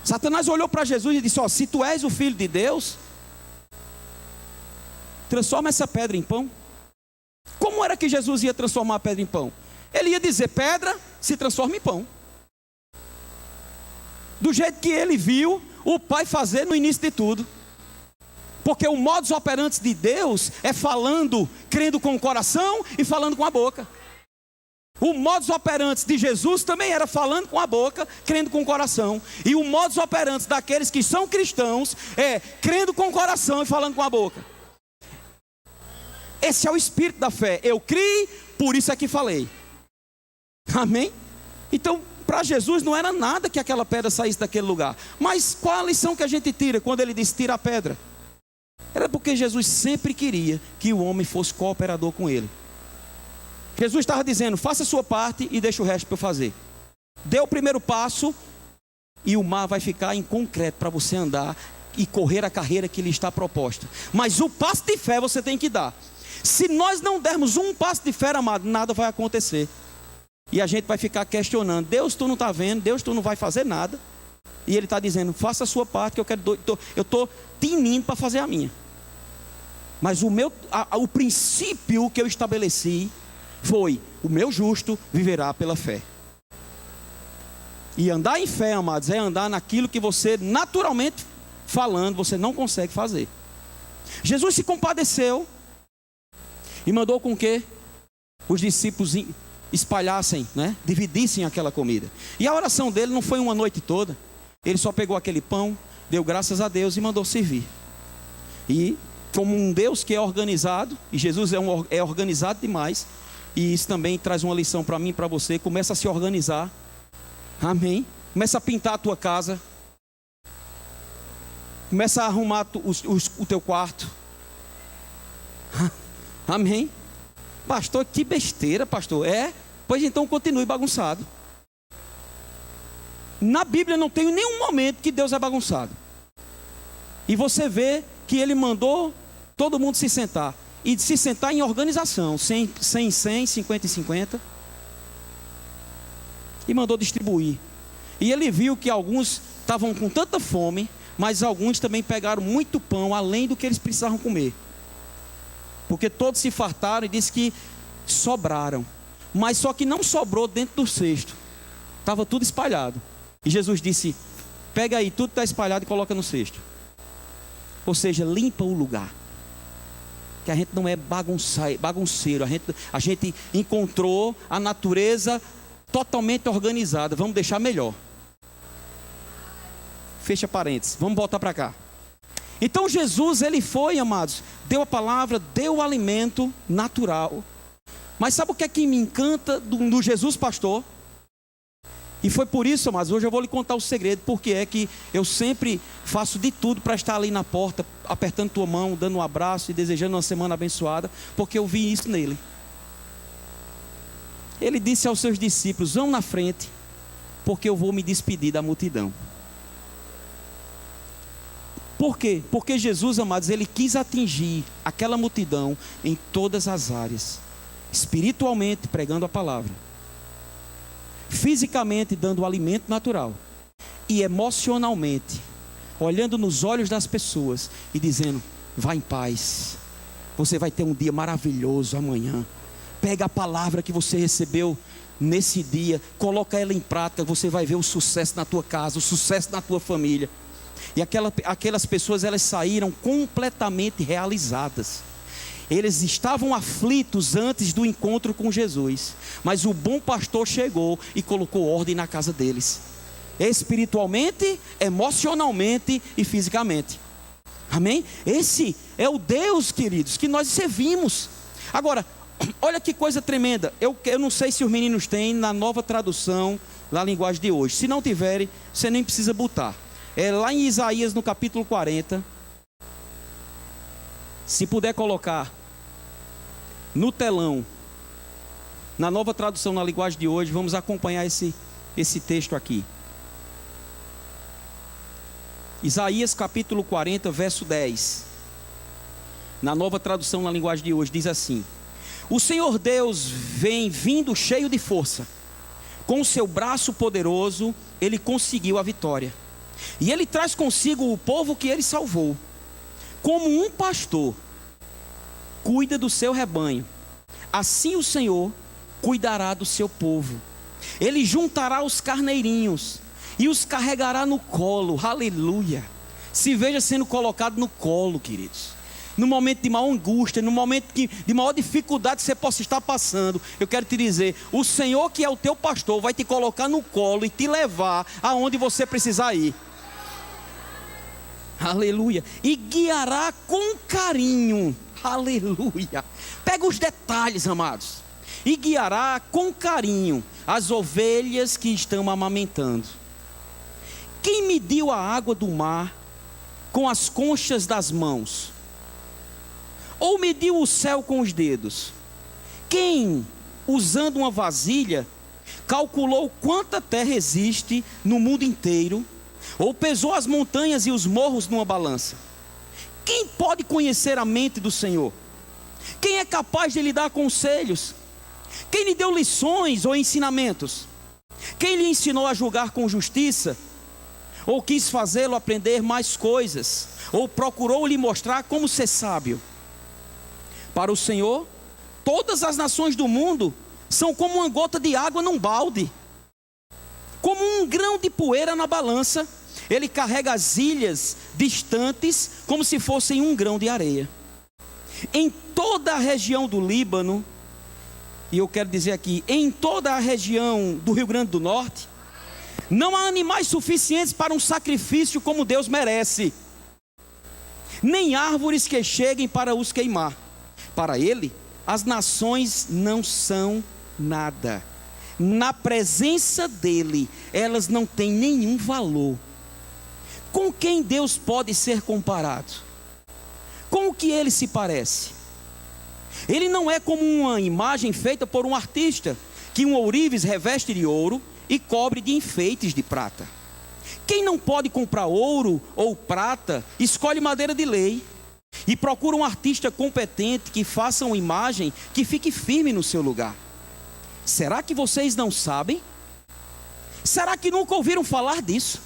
Speaker 1: Satanás olhou para Jesus e disse: se tu és o Filho de Deus, transforma essa pedra em pão. Como era que Jesus ia transformar a pedra em pão? Ele ia dizer: pedra se transforma em pão. Do jeito que ele viu o Pai fazer no início de tudo. Porque o modus operandi de Deus é falando, crendo com o coração e falando com a boca. O modus operandi de Jesus também era falando com a boca, crendo com o coração. E o modus operandi daqueles que são cristãos é crendo com o coração e falando com a boca. Esse é o espírito da fé. Eu criei, por isso é que falei. Amém? Então, para Jesus não era nada que aquela pedra saísse daquele lugar. Mas qual a lição que a gente tira quando ele disse: tira a pedra? Era porque Jesus sempre queria que o homem fosse cooperador com ele. Jesus estava dizendo: faça a sua parte e deixa o resto para eu fazer. Dê o primeiro passo e o mar vai ficar em concreto para você andar e correr a carreira que lhe está proposta. Mas o passo de fé você tem que dar. Se nós não dermos um passo de fé, amado, nada vai acontecer. E a gente vai ficar questionando: Deus, tu não está vendo? Deus, tu não vai fazer nada? E Ele está dizendo: faça a sua parte, que eu estou tinindo para fazer a minha. Mas o princípio que eu estabeleci foi: o meu justo viverá pela fé. E andar em fé, amados, é andar naquilo que você, naturalmente falando, você não consegue fazer. Jesus se compadeceu e mandou com que os discípulos espalhassem, né? Dividissem aquela comida. E a oração dele não foi uma noite toda. Ele só pegou aquele pão, deu graças a Deus e mandou servir. E como um Deus que é organizado, e Jesus é organizado demais, e isso também traz uma lição para mim e para você: começa a se organizar. Amém? Começa a pintar a tua casa. Começa a arrumar o teu quarto. Amém? Pastor, que besteira, pastor. Pois então continue bagunçado. Na Bíblia não tem nenhum momento que Deus é bagunçado. E você vê que Ele mandou todo mundo se sentar. E se sentar em organização, 100 em 100, 50 em 50. E mandou distribuir. E Ele viu que alguns estavam com tanta fome, mas alguns também pegaram muito pão, além do que eles precisavam comer. Porque todos se fartaram e disse que sobraram. Mas só que não sobrou dentro do cesto. Estava tudo espalhado. E Jesus disse: pega aí, tudo está espalhado e coloca no cesto. Ou seja, limpa o lugar. Que a gente não é bagunceiro. A gente encontrou a natureza totalmente organizada. Vamos deixar melhor. Fecha parênteses. Vamos voltar para cá. Então Jesus, Ele foi, amados, deu a palavra, deu o alimento natural. Mas sabe o que é que me encanta do Jesus pastor? E foi por isso, amados, hoje eu vou lhe contar o segredo. Porque é que eu sempre faço de tudo para estar ali na porta, apertando tua mão, dando um abraço e desejando uma semana abençoada. Porque eu vi isso nele. Ele disse aos seus discípulos: vão na frente, porque eu vou me despedir da multidão. Por quê? Porque Jesus, amados, Ele quis atingir aquela multidão em todas as áreas. Espiritualmente, pregando a palavra. Fisicamente, dando o alimento natural. E emocionalmente, olhando nos olhos das pessoas e dizendo: vá em paz. Você vai ter um dia maravilhoso amanhã. Pega a palavra que você recebeu nesse dia, coloca ela em prática, você vai ver o sucesso na tua casa, o sucesso na tua família. E aquelas pessoas, elas saíram completamente realizadas. Eles estavam aflitos antes do encontro com Jesus, mas o bom pastor chegou e colocou ordem na casa deles, espiritualmente, emocionalmente e fisicamente. Amém? Esse é o Deus, queridos, que nós servimos. Agora, olha que coisa tremenda. Eu não sei se os meninos têm na Nova Tradução, na linguagem de hoje. Se não tiverem, você nem precisa botar. É lá em Isaías, no capítulo 40. Se puder colocar no telão, na Nova Tradução, na linguagem de hoje, vamos acompanhar esse texto aqui. Isaías capítulo 40, verso 10. Na Nova Tradução, na linguagem de hoje, diz assim: o Senhor Deus vem vindo cheio de força. Com o seu braço poderoso, Ele conseguiu a vitória. E Ele traz consigo o povo que Ele salvou. Como um pastor cuida do seu rebanho, assim o Senhor cuidará do seu povo. Ele juntará os carneirinhos e os carregará no colo. Aleluia. Se veja sendo colocado no colo, queridos. No momento de maior angústia, no momento de maior dificuldade que você possa estar passando, eu quero te dizer: o Senhor, que é o teu pastor, vai te colocar no colo e te levar aonde você precisar ir. Aleluia. E guiará com carinho. Aleluia. Pega os detalhes, amados. E guiará com carinho as ovelhas que estão amamentando. Quem mediu a água do mar com as conchas das mãos? Ou mediu o céu com os dedos? Quem, usando uma vasilha, calculou quanta terra existe no mundo inteiro, Ou pesou as montanhas e os morros numa balança? Quem pode conhecer a mente do Senhor? Quem é capaz de lhe dar conselhos? Quem lhe deu lições ou ensinamentos? Quem lhe ensinou a julgar com justiça? Ou quis fazê-lo aprender mais coisas? Ou procurou lhe mostrar como ser sábio? Para o Senhor, todas as nações do mundo são como uma gota de água num balde, como um grão de poeira na balança. Ele carrega as ilhas distantes como se fossem um grão de areia. Em toda a região do Líbano, e eu quero dizer aqui, em toda a região do Rio Grande do Norte, não há animais suficientes para um sacrifício como Deus merece, nem árvores que cheguem para os queimar. Para Ele, as nações não são nada. Na presença dEle, elas não têm nenhum valor. Com quem Deus pode ser comparado? Com o que Ele se parece? Ele não é como uma imagem feita por um artista, que um ourives reveste de ouro e cobre de enfeites de prata. Quem não pode comprar ouro ou prata, escolhe madeira de lei e procura um artista competente que faça uma imagem que fique firme no seu lugar. Será que vocês não sabem? Será que nunca ouviram falar disso?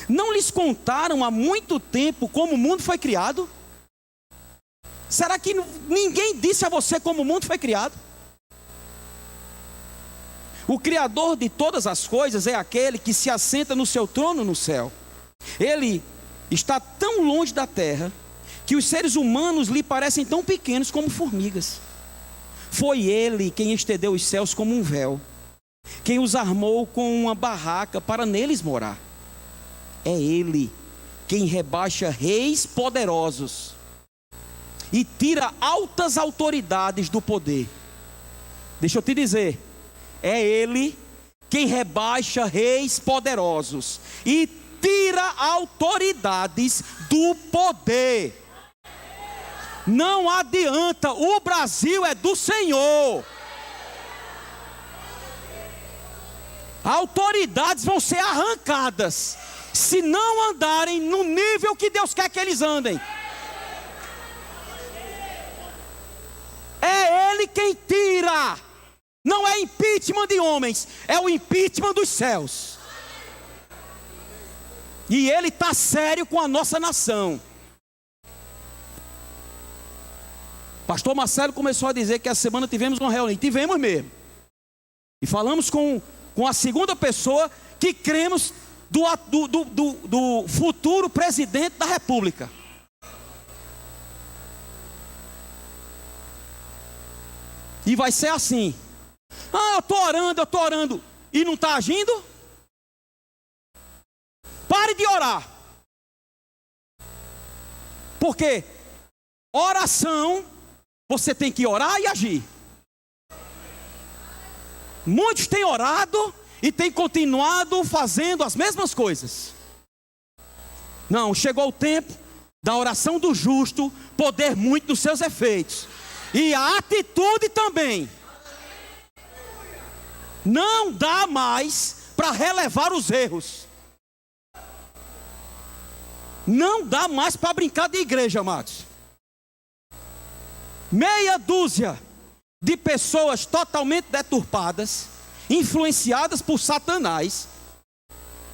Speaker 1: Não lhes contaram há muito tempo como o mundo foi criado? Será que ninguém disse a você como o mundo foi criado? O Criador de todas as coisas é aquele que se assenta no seu trono no céu. Ele está tão longe da terra que os seres humanos lhe parecem tão pequenos como formigas. Foi Ele quem estendeu os céus como um véu, quem os armou com uma barraca para neles morar. É Ele quem rebaixa reis poderosos e tira altas autoridades do poder. Deixa eu te dizer, é Ele quem rebaixa reis poderosos e tira autoridades do poder. Não adianta, o Brasil é do Senhor. Autoridades vão ser arrancadas se não andarem no nível que Deus quer que eles andem. É Ele quem tira. Não é impeachment de homens, é o impeachment dos céus. E Ele está sério com a nossa nação. Pastor Marcelo começou a dizer que essa semana tivemos uma reunião. Tivemos mesmo. E falamos com a segunda pessoa que cremos do futuro presidente da República. E vai ser assim. Eu estou orando. E não está agindo? Pare de orar. Porque oração, você tem que orar e agir. Muitos têm orado e têm continuado fazendo as mesmas coisas. Não, chegou o tempo da oração do justo poder muito dos seus efeitos. E a atitude também. Não dá mais para relevar os erros. Não dá mais para brincar de igreja, amados. Meia dúzia de pessoas totalmente deturpadas, influenciadas por Satanás,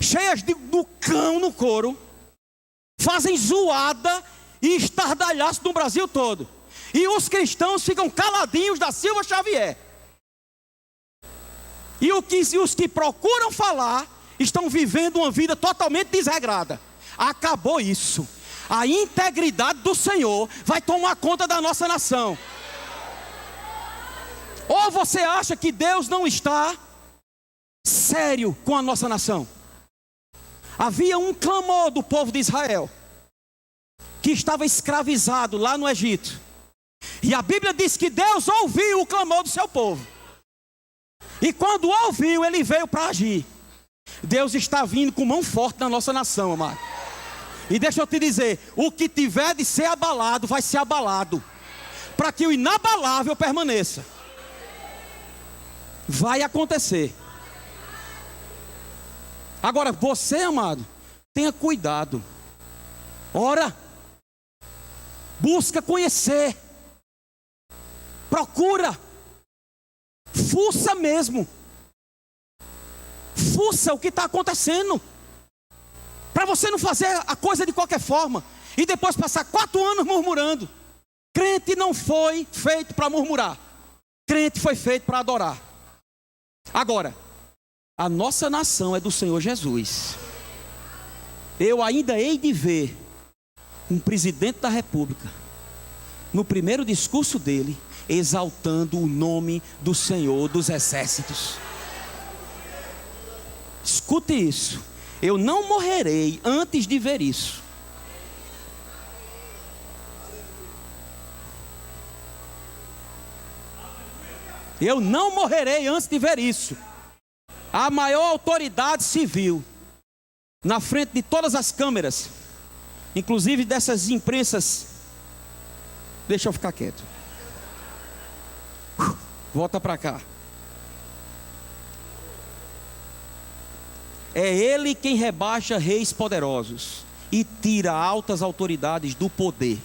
Speaker 1: cheias do cão no couro, fazem zoada e estardalhaço no Brasil todo. E os cristãos ficam caladinhos da Silva Xavier. E os que procuram falar estão vivendo uma vida totalmente desregrada. Acabou isso. A integridade do Senhor vai tomar conta da nossa nação. Ou você acha que Deus não está sério com a nossa nação? Havia um clamor do povo de Israel, que estava escravizado lá no Egito. E a Bíblia diz que Deus ouviu o clamor do seu povo. E quando ouviu, Ele veio para agir. Deus está vindo com mão forte na nossa nação, amado. E deixa eu te dizer, o que tiver de ser abalado, vai ser abalado, para que o inabalável permaneça. Vai acontecer. Agora, você, amado, tenha cuidado. Ora, busca conhecer, procura, fuça mesmo, fuça o que está acontecendo, para você não fazer a coisa de qualquer forma e depois passar 4 anos murmurando. Crente não foi feito para murmurar, crente foi feito para adorar. Agora, a nossa nação é do Senhor Jesus. Eu ainda hei de ver um presidente da República, no primeiro discurso dele, exaltando o nome do Senhor dos Exércitos. Escute isso. Eu não morrerei antes de ver isso. Eu não morrerei antes de ver isso. A maior autoridade civil, na frente de todas as câmeras, inclusive dessas imprensas. Deixa eu ficar quieto. Volta para cá. É ele quem rebaixa reis poderosos e tira altas autoridades do poder.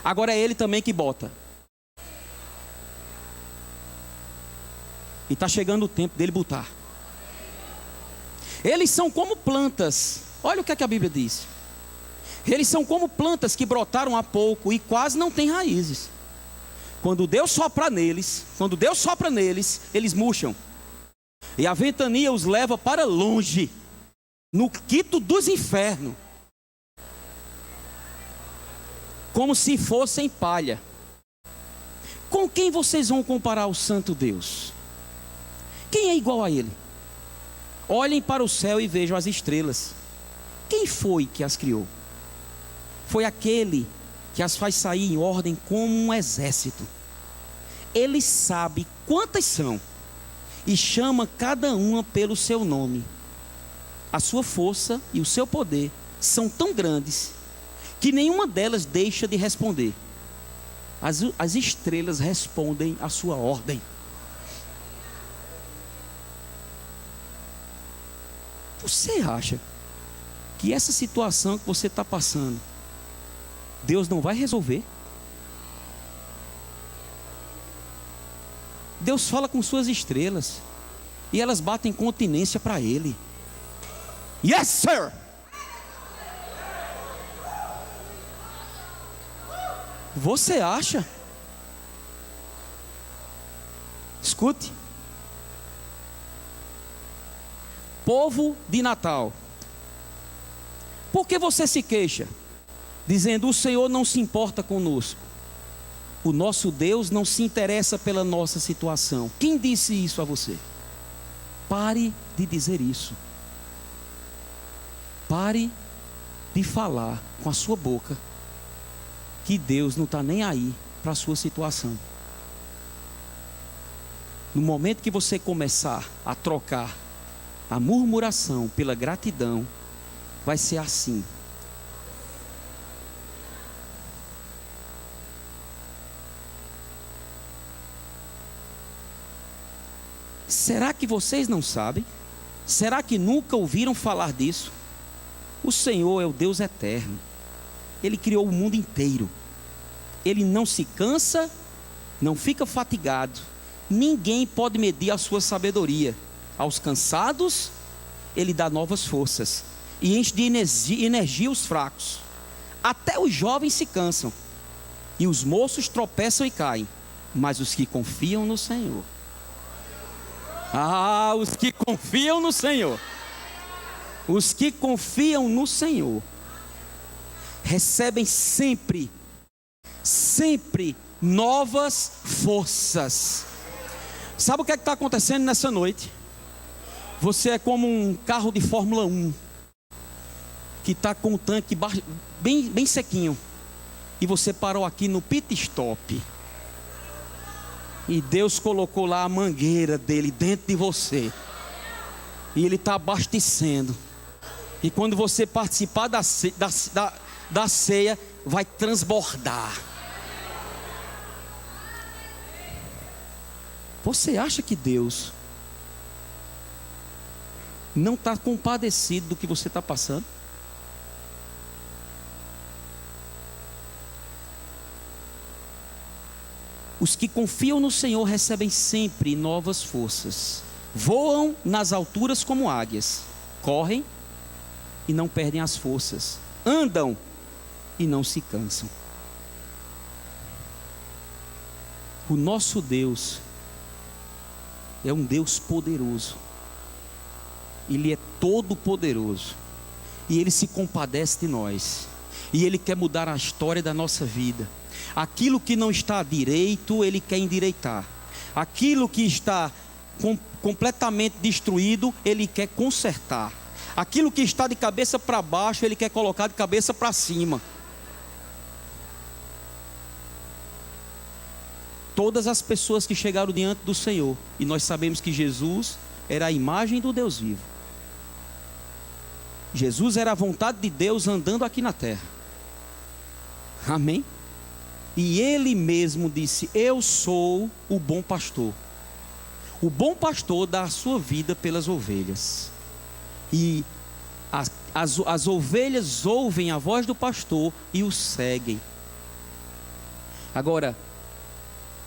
Speaker 1: Agora é ele também que bota. E está chegando o tempo dele botar. Eles são como plantas. Olha o que é que a Bíblia diz. Eles são como plantas que brotaram há pouco e quase não têm raízes. Quando Deus sopra neles, eles murcham. E a ventania os leva para longe, no quito dos infernos, como se fossem palha. Com quem vocês vão comparar o santo Deus? Quem é igual a ele? Olhem para o céu e vejam as estrelas. Quem foi que as criou? Foi aquele que as faz sair em ordem como um exército. Ele sabe quantas são e chama cada uma pelo seu nome. A sua força e o seu poder são tão grandes que nenhuma delas deixa de responder. As estrelas respondem à sua ordem. Você acha que essa situação que você está passando, Deus não vai resolver? Deus fala com suas estrelas e elas batem continência para Ele. Yes, sir! Você acha? Escute. Povo de Natal, por que você se queixa, dizendo: o Senhor não se importa conosco? O nosso Deus não se interessa pela nossa situação. Quem disse isso a você? Pare de dizer isso. Pare de falar com a sua boca que Deus não está nem aí para a sua situação. No momento que você começar a trocar a murmuração pela gratidão, vai ser assim. Será que vocês não sabem? Será que nunca ouviram falar disso? O Senhor é o Deus eterno. Ele criou o mundo inteiro. Ele não se cansa, não fica fatigado. Ninguém pode medir a sua sabedoria. Aos cansados, Ele dá novas forças e enche de energia os fracos. Até os jovens se cansam e os moços tropeçam e caem, mas os que confiam no Senhor, os que confiam no Senhor, os que confiam no Senhor, recebem sempre novas forças. Sabe o que é que está acontecendo nessa noite? Você é como um carro de Fórmula 1, que está com o tanque bem sequinho, e você parou aqui no pit stop, e Deus colocou lá a mangueira dele dentro de você, e Ele está abastecendo. E quando você participar da ceia, vai transbordar. Você acha que Deus não está compadecido do que você está passando? Os que confiam no Senhor recebem sempre novas forças. Voam nas alturas como águias. Correm e não perdem as forças. Andam e não se cansam. O nosso Deus é um Deus poderoso. Ele é todo poderoso. E Ele se compadece de nós. E Ele quer mudar a história da nossa vida. Aquilo que não está direito, Ele quer endireitar. Aquilo que está completamente destruído, Ele quer consertar. Aquilo que está de cabeça para baixo, Ele quer colocar de cabeça para cima. Todas as pessoas que chegaram diante do Senhor, e nós sabemos que Jesus era a imagem do Deus vivo. Jesus era a vontade de Deus andando aqui na terra. Amém? E Ele mesmo disse: eu sou o bom pastor. O bom pastor dá a sua vida pelas ovelhas. E as ovelhas ouvem a voz do pastor e o seguem. Agora,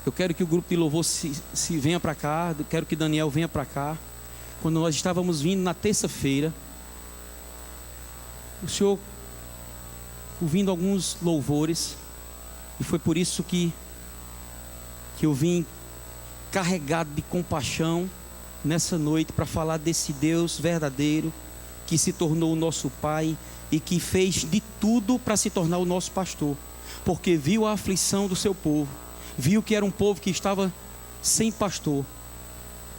Speaker 1: eu quero que o grupo de louvor se venha para cá. Eu quero que Daniel venha para cá. Quando nós estávamos vindo na terça-feira, o Senhor ouvindo alguns louvores, e foi por isso que eu vim carregado de compaixão nessa noite para falar desse Deus verdadeiro que se tornou o nosso Pai e que fez de tudo para se tornar o nosso pastor, porque viu a aflição do seu povo, viu que era um povo que estava sem pastor,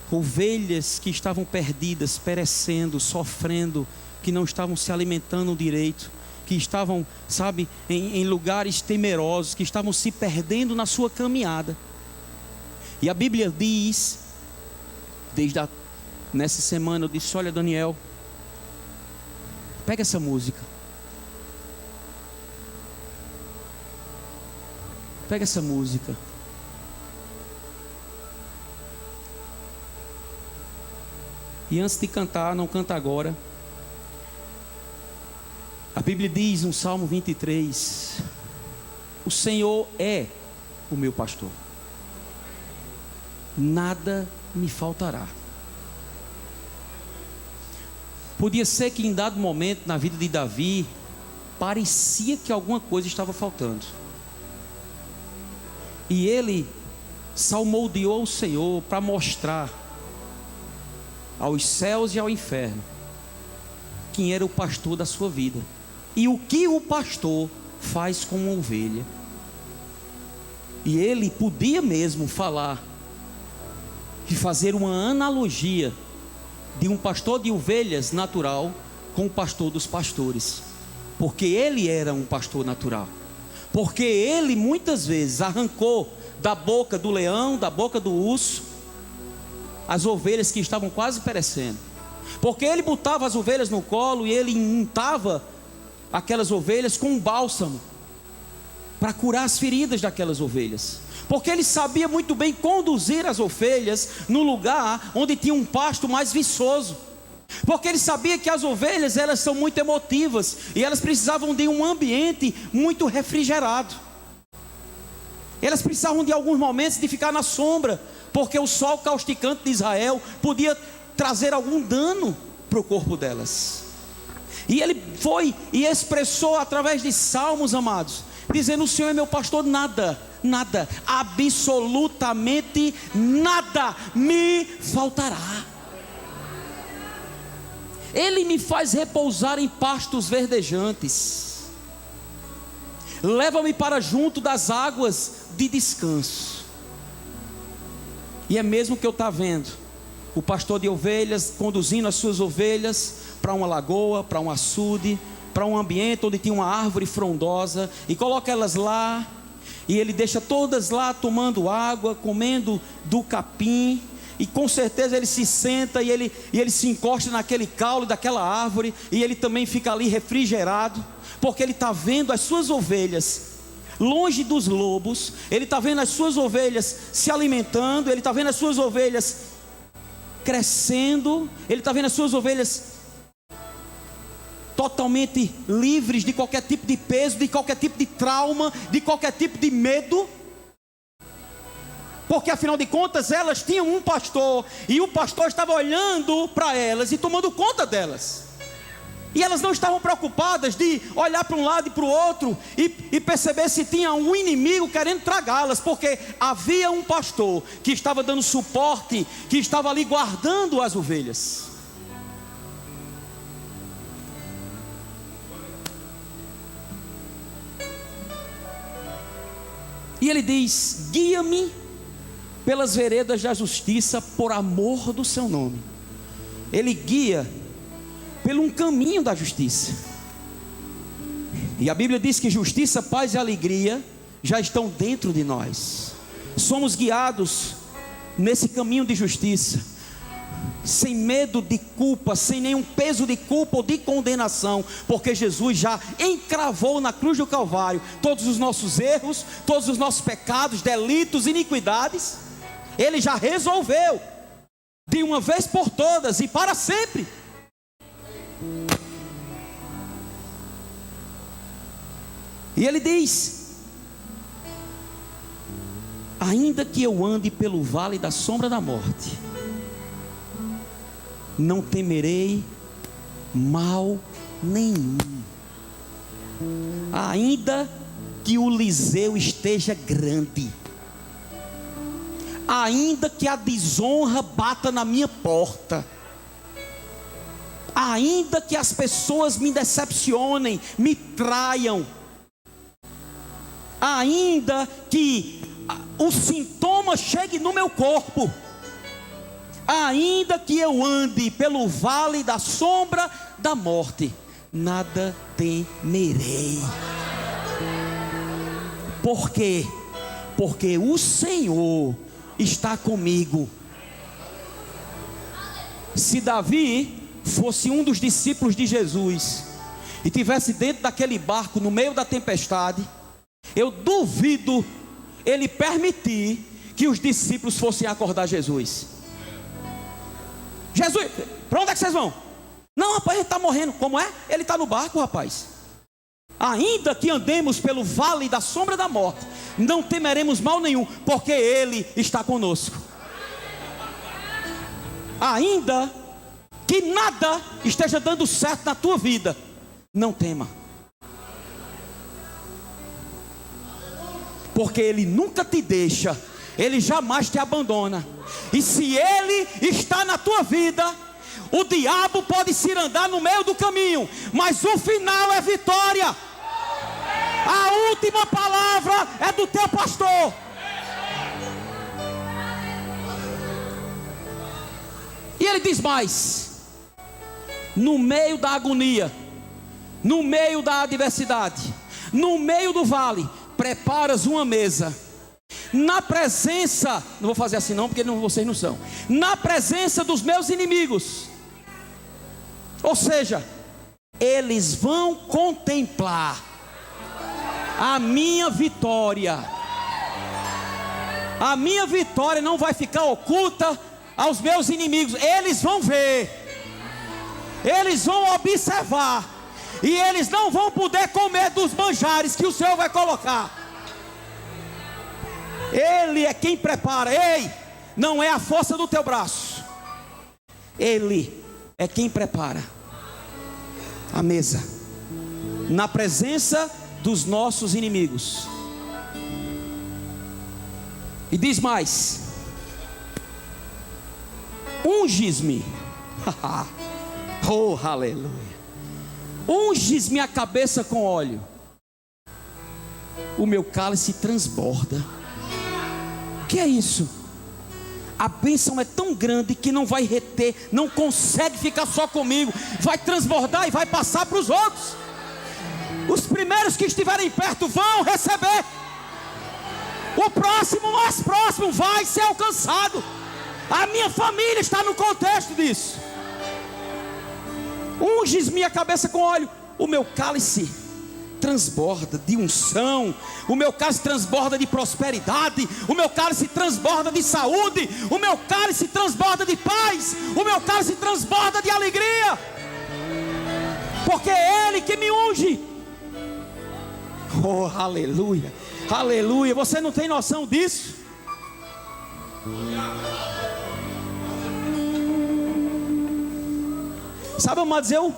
Speaker 1: ovelhas que estavam perdidas, perecendo, sofrendo, que não estavam se alimentando direito, que estavam, sabe, em lugares temerosos, que estavam se perdendo na sua caminhada. E a Bíblia diz, nessa semana eu disse: olha, Daniel, pega essa música, pega essa música. E antes de cantar, não canta agora. A Bíblia diz no Salmo 23: o Senhor é o meu pastor, nada me faltará. Podia ser que em dado momento na vida de Davi, parecia que alguma coisa estava faltando, e ele salmodiou o Senhor para mostrar aos céus e ao inferno quem era o pastor da sua vida, e o que o pastor faz com uma ovelha. E ele podia mesmo falar e fazer uma analogia de um pastor de ovelhas natural com o pastor dos pastores, porque ele era um pastor natural, porque ele muitas vezes arrancou da boca do leão, da boca do urso, as ovelhas que estavam quase perecendo, porque ele botava as ovelhas no colo e ele untava aquelas ovelhas com um bálsamo para curar as feridas daquelas ovelhas, porque ele sabia muito bem conduzir as ovelhas no lugar onde tinha um pasto mais viçoso, porque ele sabia que as ovelhas, elas são muito emotivas e elas precisavam de um ambiente muito refrigerado, elas precisavam de alguns momentos de ficar na sombra, porque o sol causticante de Israel podia trazer algum dano para o corpo delas. E ele foi e expressou através de salmos, amados, dizendo: o Senhor é meu pastor, nada, absolutamente nada me faltará. Ele me faz repousar em pastos verdejantes, leva-me para junto das águas de descanso. E é mesmo que eu estou vendo o pastor de ovelhas conduzindo as suas ovelhas para uma lagoa, para um açude, para um ambiente onde tinha uma árvore frondosa, e coloca elas lá, e ele deixa todas lá tomando água, comendo do capim, e com certeza ele se senta e ele se encosta naquele caule daquela árvore, e ele também fica ali refrigerado, porque ele está vendo as suas ovelhas longe dos lobos, ele está vendo as suas ovelhas se alimentando, ele está vendo as suas ovelhas crescendo, ele está vendo as suas ovelhas totalmente livres de qualquer tipo de peso, de qualquer tipo de trauma, de qualquer tipo de medo. porque afinal de contas elas tinham um pastor, e o pastor estava olhando para elas e tomando conta delas. E elas não estavam preocupadas de olhar para um lado e para o outro e perceber se tinha um inimigo querendo tragá-las, porque havia um pastor que estava dando suporte, que estava ali guardando as ovelhas. E ele diz: guia-me pelas veredas da justiça por amor do seu nome. Ele guia pelo um caminho da justiça. E a Bíblia diz que justiça, paz e alegria já estão dentro de nós. Somos guiados nesse caminho de justiça, sem medo de culpa, sem nenhum peso de culpa ou de condenação, porque Jesus já encravou na cruz do Calvário todos os nossos erros, todos os nossos pecados, delitos, iniquidades. Ele já resolveu de uma vez por todas e para sempre. E ele diz: ainda que eu ande pelo vale da sombra da morte, não temerei mal nenhum. Ainda que o liseu esteja grande, ainda que a desonra bata na minha porta, ainda que as pessoas me decepcionem, me traiam, ainda que o sintoma chegue no meu corpo, ainda que eu ande pelo vale da sombra da morte, nada temerei. Por quê? Porque o Senhor está comigo. Se Davi fosse um dos discípulos de Jesus e tivesse dentro daquele barco no meio da tempestade, eu duvido ele permitir que os discípulos fossem acordar Jesus. Jesus, para onde é que vocês vão? Não, rapaz, ele está morrendo. Como é? Ele está no barco, rapaz. Ainda que andemos pelo vale da sombra da morte, não temeremos mal nenhum, porque Ele está conosco. Ainda que nada esteja dando certo na tua vida, não tema, porque Ele nunca te deixa, Ele jamais te abandona. E se Ele está na tua vida, o diabo pode se andar no meio do caminho, mas o final é vitória. A última palavra é do teu pastor. E ele diz mais: no meio da agonia, no meio da adversidade, no meio do vale, preparas uma mesa na presença, não vou fazer assim não, porque vocês não são, na presença dos meus inimigos. Ou seja, eles vão contemplar a minha vitória. A minha vitória não vai ficar oculta aos meus inimigos. Eles vão ver, eles vão observar, e eles não vão poder comer dos manjares que o Senhor vai colocar. Ele é quem prepara. Ei, não é a força do teu braço, Ele é quem prepara a mesa na presença dos nossos inimigos. E diz mais: unges-me. Oh, aleluia. Unges-me a cabeça com óleo, o meu cálice transborda. O que é isso? A bênção é tão grande que não vai reter, não consegue ficar só comigo, vai transbordar e vai passar para os outros. Os primeiros que estiverem perto vão receber, o próximo, mais próximo, vai ser alcançado. A minha família está no contexto disso. Unges minha cabeça com óleo, o meu cálice transborda de unção, o meu cálice transborda de prosperidade, o meu cálice transborda de saúde, o meu cálice transborda de paz, o meu cálice transborda de alegria, porque é Ele que me unge. Oh, aleluia, aleluia. Você não tem noção disso? Sabe, amados, eu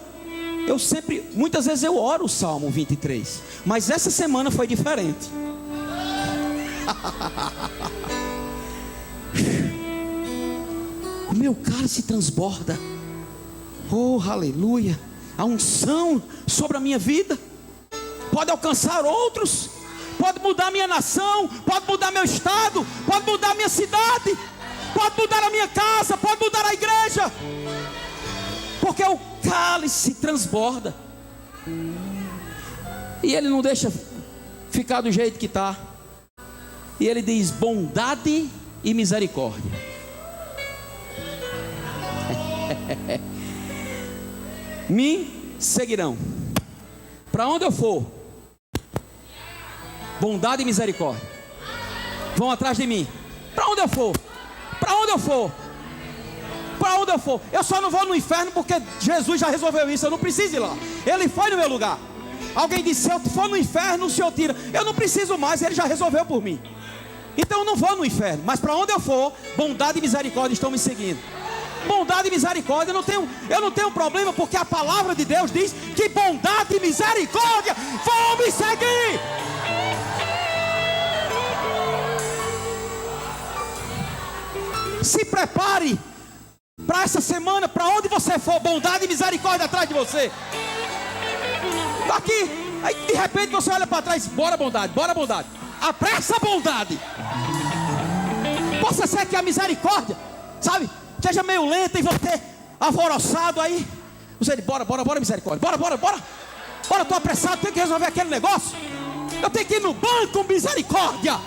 Speaker 1: sempre, muitas vezes eu oro o Salmo 23, mas essa semana foi diferente. O meu cálice transborda. Oh, aleluia. A unção sobre a minha vida pode alcançar outros, pode mudar minha nação, pode mudar meu estado, pode mudar minha cidade, pode mudar a minha casa, pode mudar a igreja, porque o cálice transborda. E ele não deixa ficar do jeito que está. E ele diz: bondade e misericórdia me seguirão. Para onde eu for, bondade e misericórdia vão atrás de mim. Para onde eu for, para onde eu for, para onde eu for. Eu só não vou no inferno porque Jesus já resolveu isso. Eu não preciso ir lá. Ele foi no meu lugar. Alguém disse: se eu for no inferno, o Senhor tira. Eu não preciso mais, Ele já resolveu por mim. Então eu não vou no inferno, mas para onde eu for, bondade e misericórdia estão me seguindo. Bondade e misericórdia, eu não tenho problema, porque a palavra de Deus diz que bondade e misericórdia vão me seguir. Se prepare para essa semana, para onde você for, bondade e misericórdia atrás de você. Aqui, aí de repente você olha para trás: bora bondade, bora bondade. Apressa a bondade. Possa ser que a misericórdia, sabe, seja meio lenta e você alvoroçado aí. Você diz: bora misericórdia, bora, estou apressado, tenho que resolver aquele negócio. Eu tenho que ir no banco, misericórdia.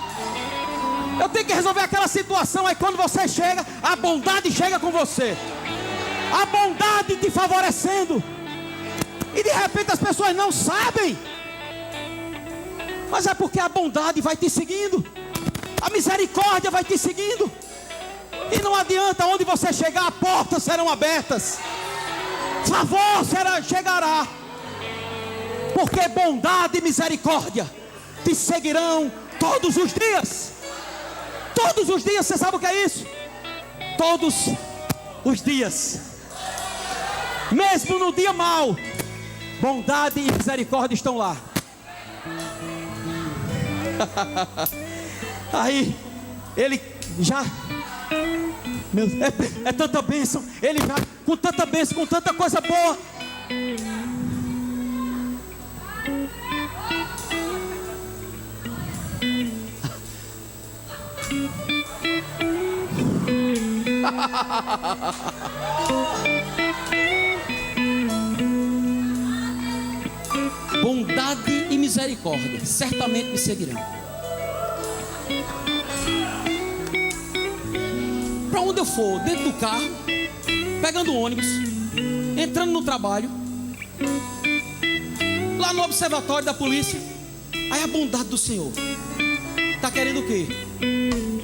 Speaker 1: Eu tenho que resolver aquela situação. Aí quando você chega, a bondade chega com você, a bondade te favorecendo. E de repente as pessoas não sabem, mas é porque a bondade vai te seguindo, a misericórdia vai te seguindo. E não adianta, onde você chegar, portas serão abertas, favor chegará, porque bondade e misericórdia te seguirão todos os dias. Todos os dias. Você sabe o que é isso? Todos os dias, mesmo no dia mau, bondade e misericórdia estão lá. Aí ele já, meu, é tanta bênção. Ele já com tanta bênção, com tanta coisa boa. Bondade e misericórdia certamente me seguirão. Para onde eu for, dentro do carro, pegando ônibus, entrando no trabalho, lá no observatório da polícia, aí a bondade do Senhor está querendo o quê?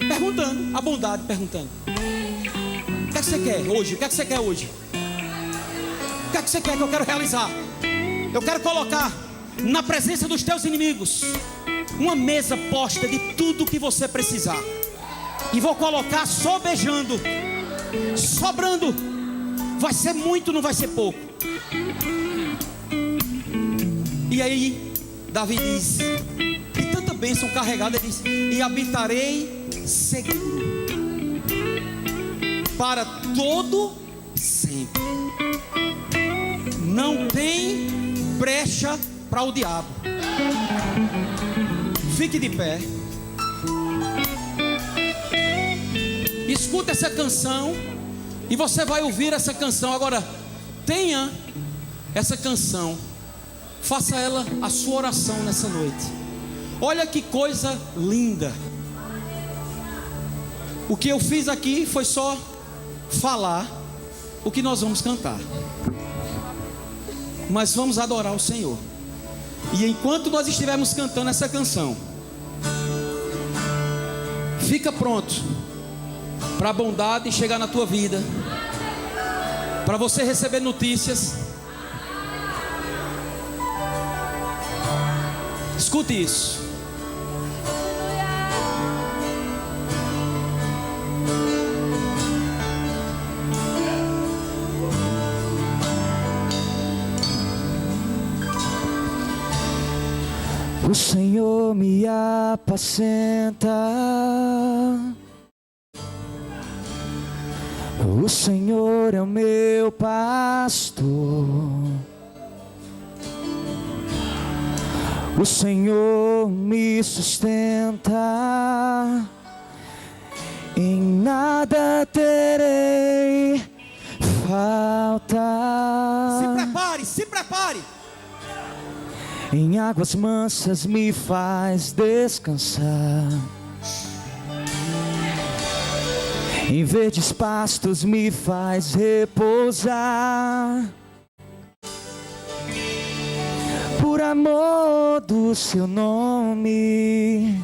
Speaker 1: Perguntando, a bondade perguntando: o que é que você quer hoje? O que é que você quer hoje? O que é que você quer que eu quero realizar? Eu quero colocar na presença dos teus inimigos uma mesa posta de tudo que você precisar, e vou colocar sobejando, sobrando. Vai ser muito, não vai ser pouco. E aí Davi diz, e tanta bênção carregada, ele diz: e habitarei seguro para todo sempre. Não tem brecha para o diabo. Fique de pé, escuta essa canção, e você vai ouvir essa canção. Agora, tenha essa canção, faça ela a sua oração nessa noite. Olha que coisa linda. O que eu fiz aqui foi só falar o que nós vamos cantar, mas vamos adorar o Senhor. E enquanto nós estivermos cantando essa canção, fica pronto para a bondade chegar na tua vida, para você receber notícias. Escute isso.
Speaker 2: O Senhor me apacenta, o Senhor é o meu pastor, o Senhor me sustenta, em nada terei falta.
Speaker 1: Se prepare, se prepare.
Speaker 2: Em águas mansas me faz descansar, em verdes pastos me faz repousar. Por amor do seu nome,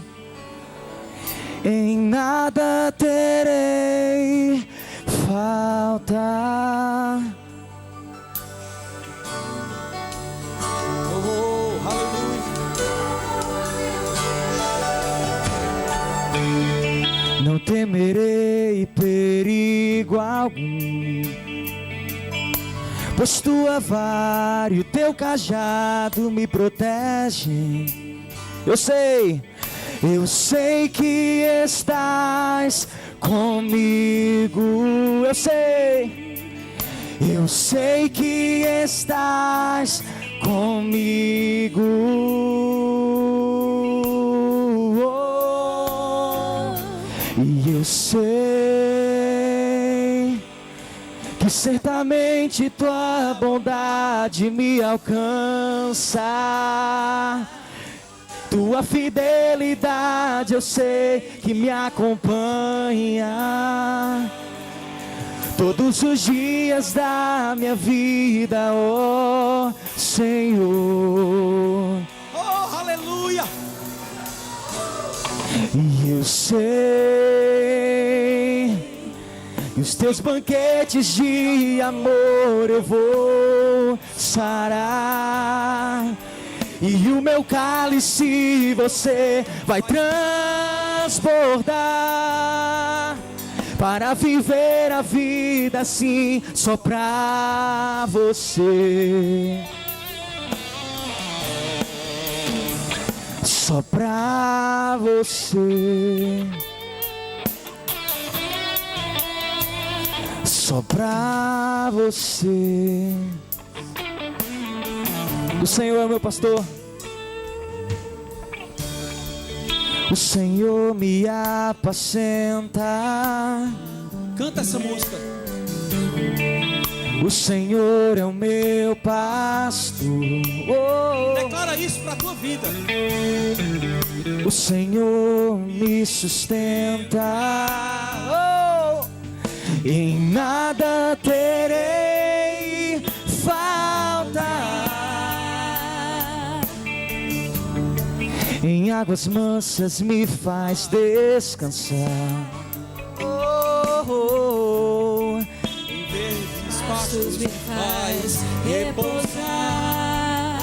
Speaker 2: em nada terei falta.
Speaker 1: Oh, aleluia.
Speaker 2: Não temerei perigo algum, pois tua vara e o teu cajado me protegem. Eu sei que estás comigo. Eu sei que estás comigo. E eu sei que certamente tua bondade me alcança. Tua fidelidade eu sei que me acompanha todos os dias da minha vida, ó Senhor.
Speaker 1: Oh, aleluia.
Speaker 2: E eu sei, e os teus banquetes de amor eu vou sarar, e o meu cálice você vai transbordar, para viver a vida assim, só pra você. Só pra você. Só pra você. O Senhor é o meu pastor, o Senhor me apacenta.
Speaker 1: Canta essa música.
Speaker 2: O Senhor é o meu pastor. Oh,
Speaker 1: Declara isso para a tua vida.
Speaker 2: o Senhor me sustenta. Oh, em nada terei falta. Em águas mansas me faz descansar. Oh, oh, oh.
Speaker 1: Em verdes pastos me faz repousar.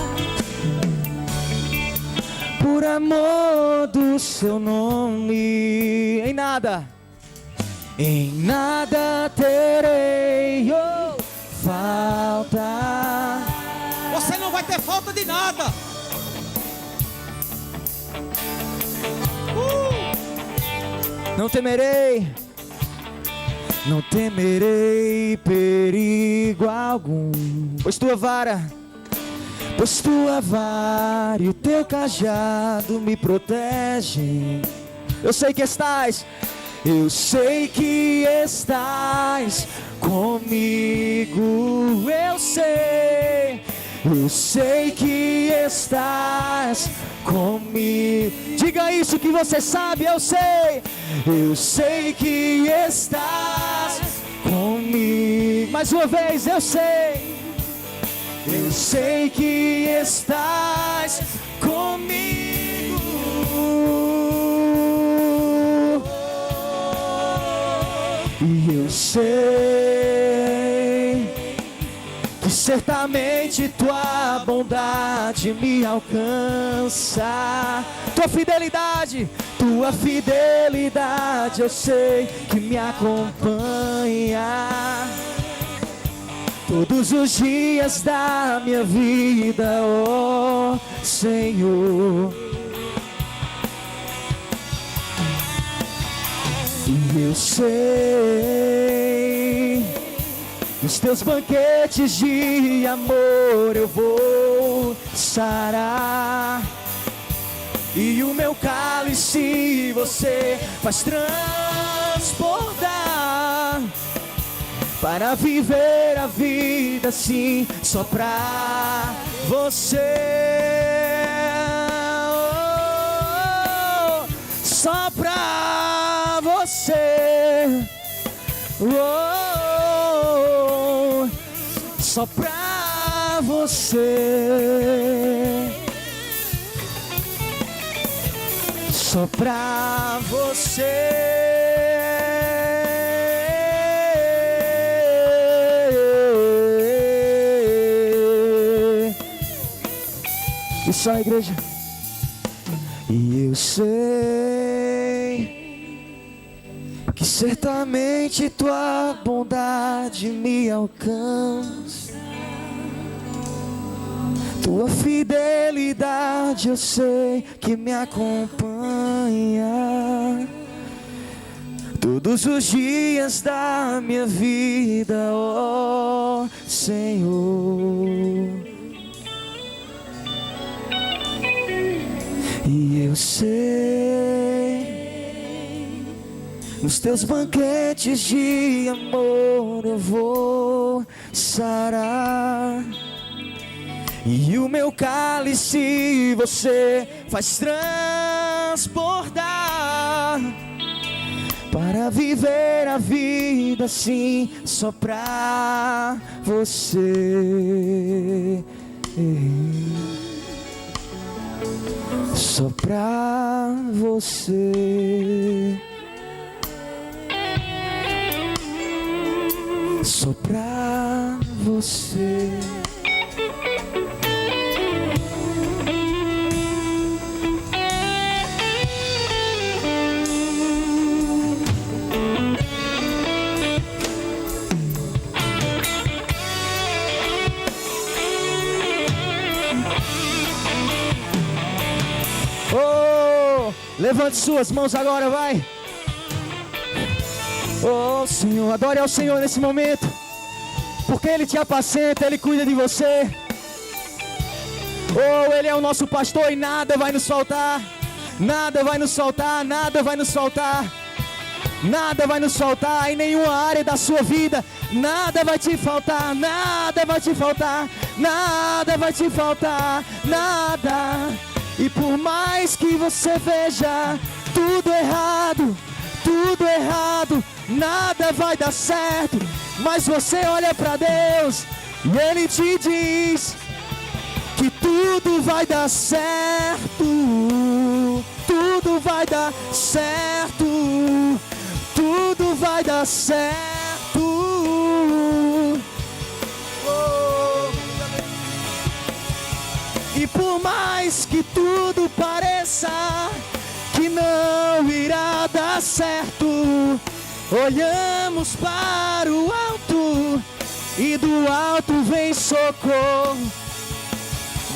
Speaker 2: Por amor do seu nome, em nada terei falta.
Speaker 1: Você não vai ter falta de nada.
Speaker 2: Não temerei perigo algum, pois tua vara e o teu cajado me protegem. Eu sei que estás comigo. Eu sei que estás comigo. Diga isso que você sabe. Eu sei que estás comigo. Mais uma vez, eu sei que estás comigo. E eu sei que certamente tua bondade me alcança. Tua fidelidade eu sei que me acompanha todos os dias da minha vida, ó Senhor. Eu sei, nos teus banquetes de amor eu vou sarar, e o meu cálice você faz transbordar, para viver a vida assim, só pra você. Só pra você. Só pra você. Só pra você. Isso aí, igreja. E eu sei que certamente tua bondade me alcança, tua fidelidade eu sei que me acompanha todos os dias da minha vida, ó Senhor. E eu sei, nos teus banquetes de amor eu vou sarar, e o meu cálice você faz transbordar, para viver a vida assim, só pra você. Só pra você. Só pra você. Levante suas mãos agora, vai. Oh Senhor, adore ao Senhor nesse momento, porque Ele te apacenta, Ele cuida de você. Oh, Ele é o nosso pastor e nada vai nos faltar. Nada vai nos faltar, nada vai nos faltar. Nada vai nos faltar em nenhuma área da sua vida. Nada vai te faltar, nada vai te faltar. Nada vai te faltar, nada. E por mais que você veja tudo errado, nada vai dar certo. Mas você olha para Deus e Ele te diz que tudo vai dar certo. Tudo vai dar certo. Tudo vai dar certo. E por mais que tudo pareça que não irá dar certo, olhamos para o alto e do alto vem socorro.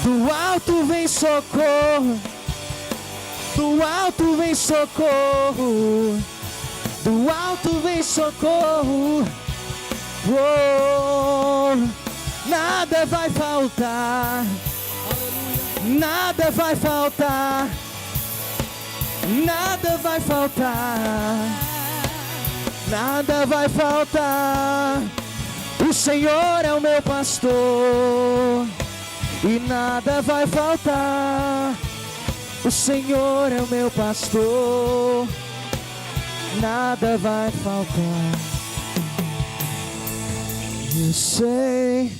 Speaker 2: Do alto vem socorro. Do alto vem socorro. Do alto vem socorro. Oh, nada vai faltar. Nada vai faltar. Nada vai faltar. Nada vai faltar. O Senhor é o meu pastor e nada vai faltar. O Senhor é o meu pastor, nada vai faltar. Eu sei.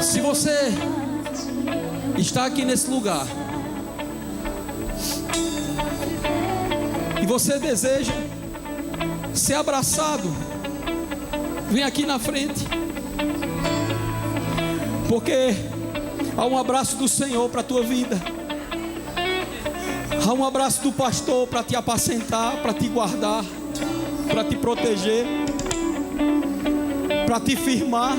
Speaker 1: Se você está aqui nesse lugar e você deseja ser abraçado, vem aqui na frente, porque há um abraço do Senhor para a tua vida. Há um abraço do pastor para te apacentar, para te guardar, para te proteger, para te firmar,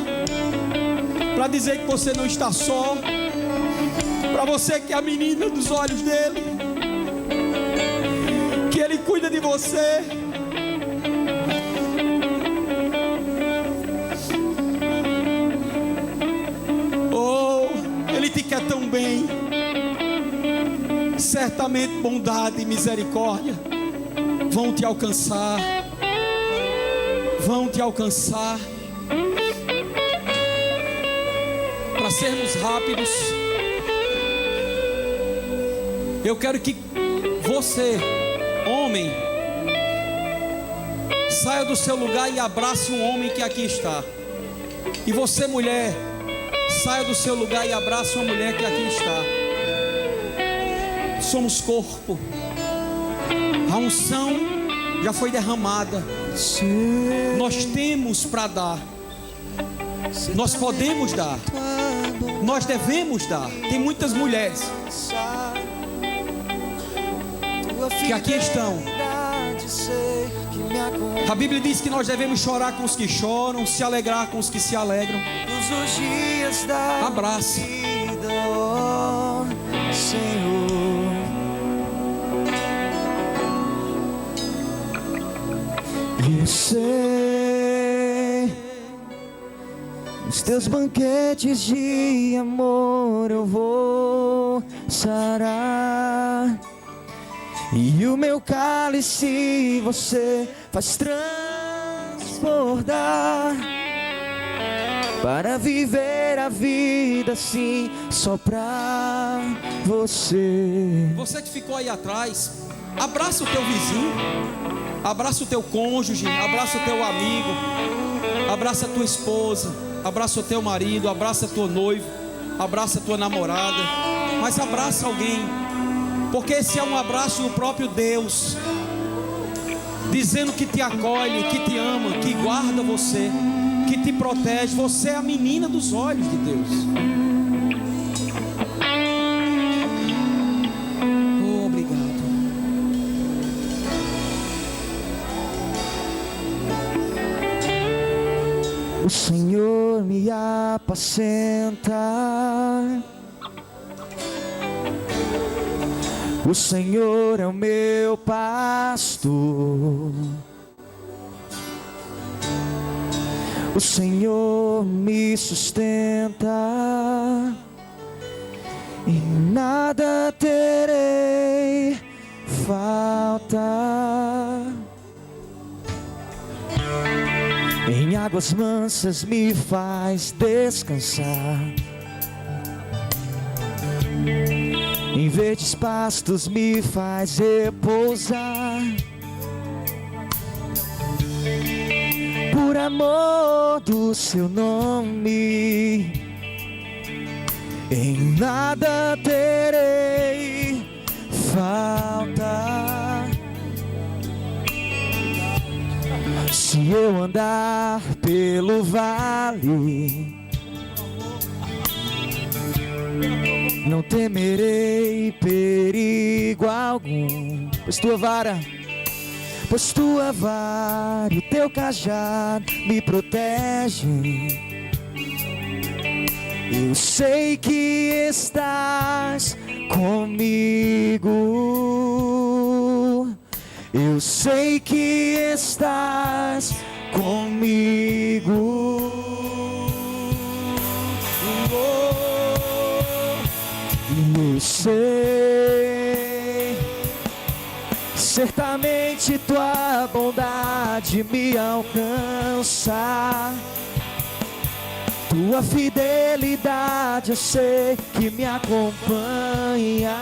Speaker 1: para dizer que você não está só, para você que é a menina dos olhos dele. sobre você. Oh, Ele te quer tão bem. Certamente bondade e misericórdia vão te alcançar. Vão te alcançar. Para sermos rápidos, eu quero que você, homem, saia do seu lugar e abrace um homem que aqui está. E você, mulher, saia do seu lugar e abrace uma mulher que aqui está. Somos corpo. A unção já foi derramada. Nós temos para dar. Nós podemos dar. Nós devemos dar. Tem muitas mulheres que aqui estão. A Bíblia diz que nós devemos chorar com os que choram, se alegrar com os que se alegram. Abraça.
Speaker 2: Senhor, eu sei, nos teus banquetes de amor eu vou sarar, e o meu cálice você faz transbordar, para viver a vida assim, só pra você.
Speaker 1: Você que ficou aí atrás, abraça o teu vizinho, abraça o teu cônjuge, abraça o teu amigo, abraça a tua esposa, abraça o teu marido, abraça a tua noiva, abraça a tua namorada, mas abraça alguém, porque esse é um abraço do próprio Deus, dizendo que te acolhe, que te ama, que guarda você, que te protege. Você é a menina dos olhos de Deus. Oh, obrigado.
Speaker 2: O Senhor me apacenta, o Senhor é o meu pastor, o Senhor me sustenta, e nada terei falta. Em águas mansas me faz descansar, em verdes pastos me faz repousar. Por amor do seu nome, em nada terei falta. Se eu andar pelo vale, não temerei perigo algum, pois tua vara e o teu cajado me protegem. Eu sei que estás comigo, eu sei que estás comigo. Eu sei, certamente tua bondade me alcança, tua fidelidade eu sei que me acompanha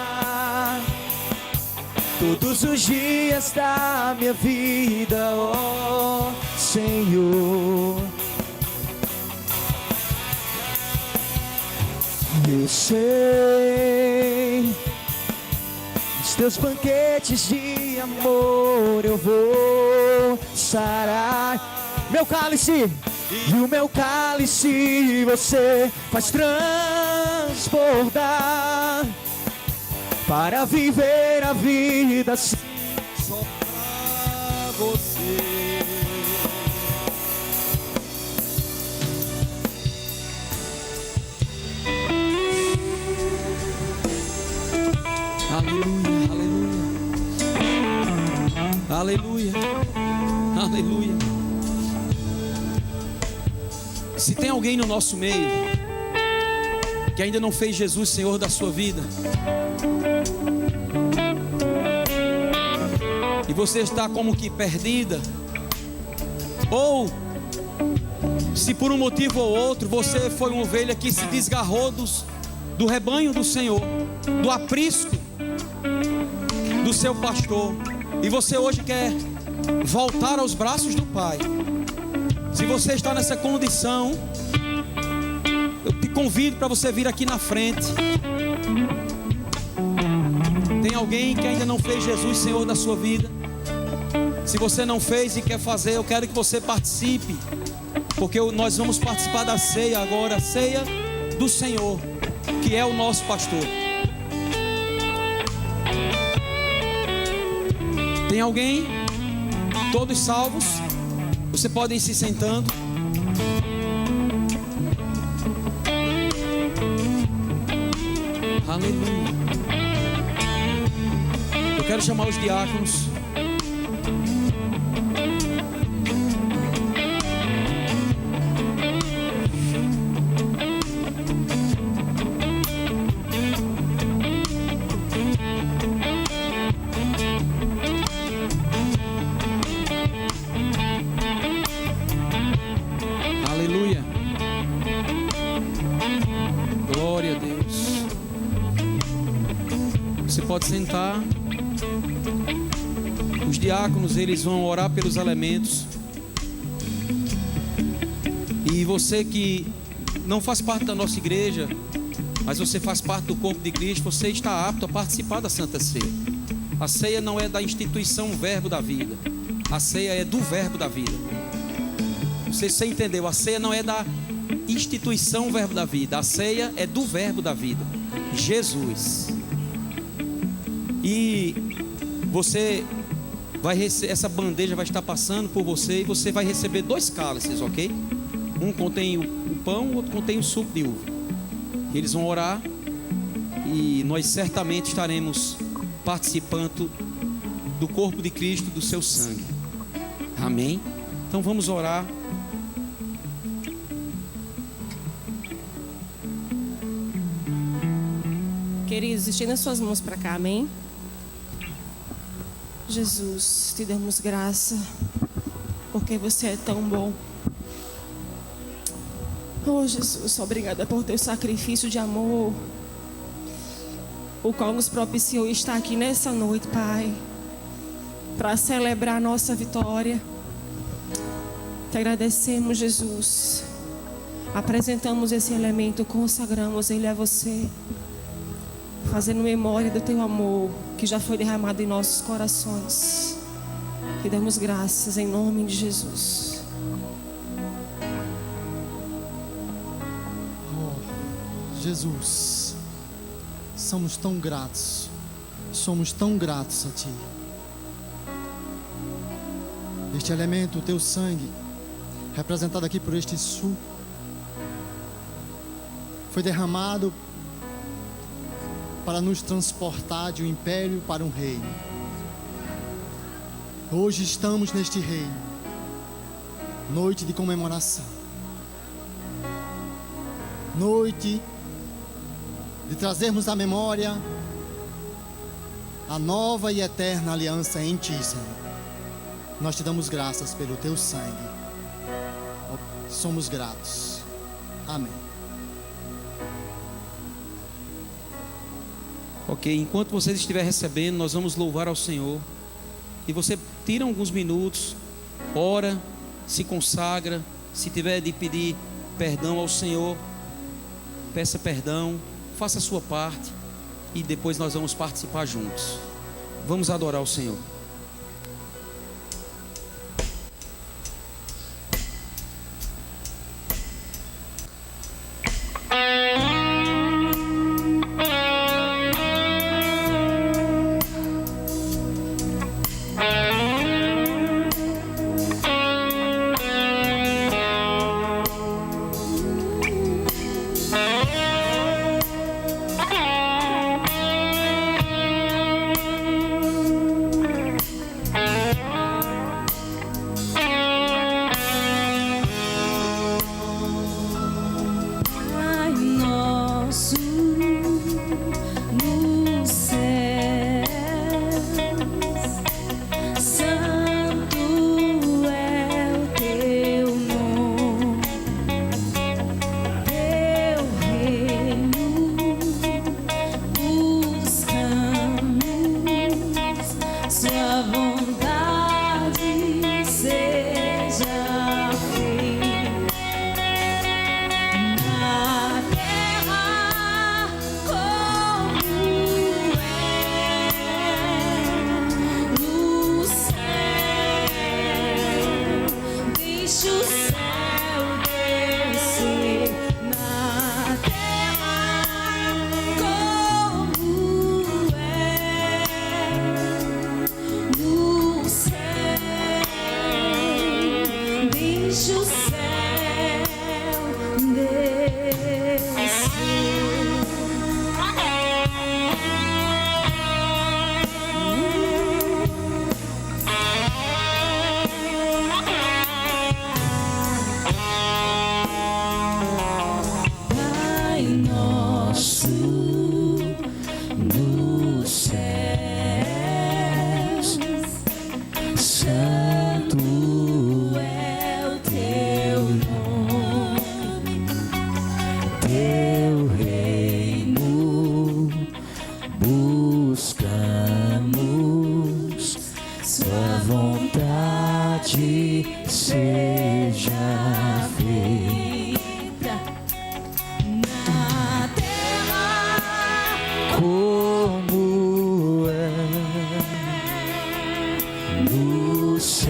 Speaker 2: todos os dias da minha vida, ó Senhor. Eu sei, nos teus banquetes de amor eu vou sarar. Meu cálice, e o meu cálice você faz transbordar, para viver a vida assim, só pra você. Aleluia, aleluia,
Speaker 1: Se tem alguém no nosso meio que ainda não fez Jesus Senhor da sua vida, e você está como que perdida, ou se por um motivo ou outro você foi uma ovelha que se desgarrou do rebanho do Senhor, do aprisco do seu pastor, e você hoje quer voltar aos braços do Pai. Se você está nessa condição, eu te convido para você vir aqui na frente. Tem alguém que ainda não fez Jesus Senhor da sua vida? Se você não fez e quer fazer, eu quero que você participe, porque nós vamos participar da ceia agora, a ceia do Senhor, que é o nosso pastor. Tem alguém? Todos salvos? Você pode ir se sentando. Aleluia. Eu quero chamar os diáconos. Pode sentar. Os diáconos, eles vão orar pelos elementos. E você que não faz parte da nossa igreja, mas você faz parte do corpo de Cristo, você está apto a participar da Santa Ceia. A ceia não é da instituição Verbo da Vida, a ceia é do Verbo da Vida. Você entendeu? A ceia não é da instituição Verbo da Vida, a ceia é do Verbo da Vida, Jesus. E você vai receber, essa bandeja vai estar passando por você, e você vai receber 2 cálices, ok? Um contém o pão, o outro contém o suco de uva. Eles vão orar e nós certamente estaremos participando do corpo de Cristo, do seu sangue. Amém? Então vamos orar.
Speaker 3: Queridos, estenda suas mãos para cá, amém? Jesus, te damos graça, porque você é tão bom. Oh Jesus, obrigada por teu sacrifício de amor, o qual nos propiciou estar aqui nessa noite, Pai, para celebrar a nossa vitória. Te agradecemos, Jesus. Apresentamos esse elemento, consagramos ele a você, fazendo memória do teu amor que já foi derramado em nossos corações. Te damos graças em nome de Jesus.
Speaker 4: Oh, Jesus, somos tão gratos a Ti. Este elemento, o Teu sangue, representado aqui por este suco, foi derramado para nos transportar de um império para um reino. Hoje estamos neste reino, noite de comemoração, noite de trazermos à memória a nova e eterna aliança em Ti, Senhor. Nós Te damos graças pelo Teu sangue. Somos gratos. Amém.
Speaker 1: Ok, enquanto vocês estiverem recebendo, nós vamos louvar ao Senhor. E você tira alguns minutos, ora, se consagra. Se tiver de pedir perdão ao Senhor, peça perdão, faça a sua parte. E depois nós vamos participar juntos. Vamos adorar o Senhor.
Speaker 2: teu reino buscamos, sua vontade seja feita na terra como é nos céus.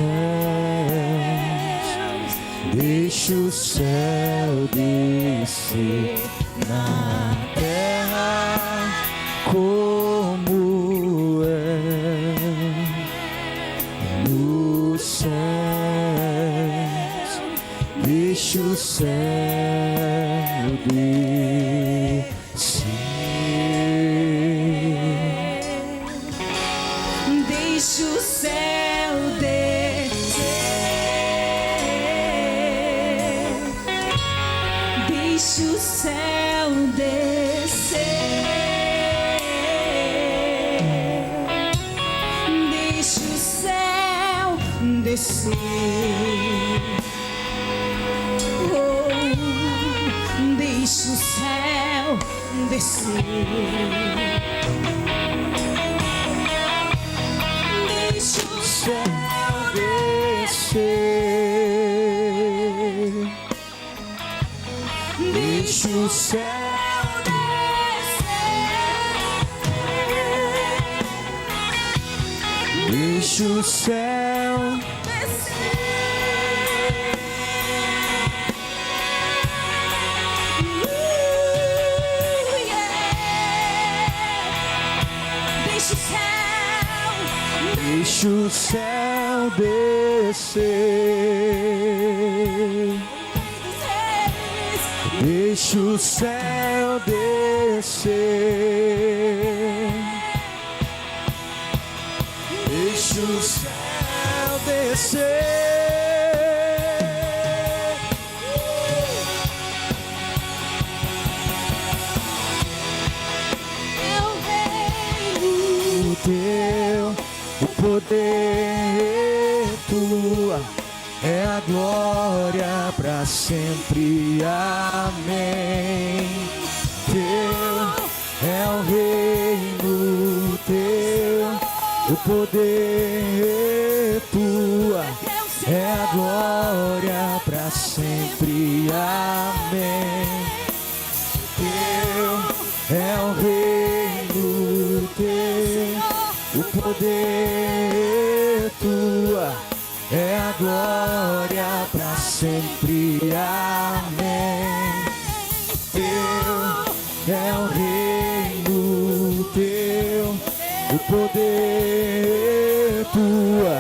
Speaker 2: Deixa o céu descer na terra como é nos céus. Deixa o céu descer.
Speaker 5: Deixa o céu descer. Deixa o céu descer. Deixa o céu descer. Oh, deixa o céu descer. Deixa o céu
Speaker 2: Descer. Deixa o céu
Speaker 5: descer.
Speaker 2: Deixa o céu
Speaker 5: Deixa o céu descer.
Speaker 2: Deixa o céu descer. Deixa o céu descer. O teu, o poder tua é a glória para sempre. Amém. Teu é o reino, teu o poder tua é a glória para sempre. Amém. Teu é o reino, teu o poder tua é a glória para sempre. Amém. Teu é o reino, teu o poder tua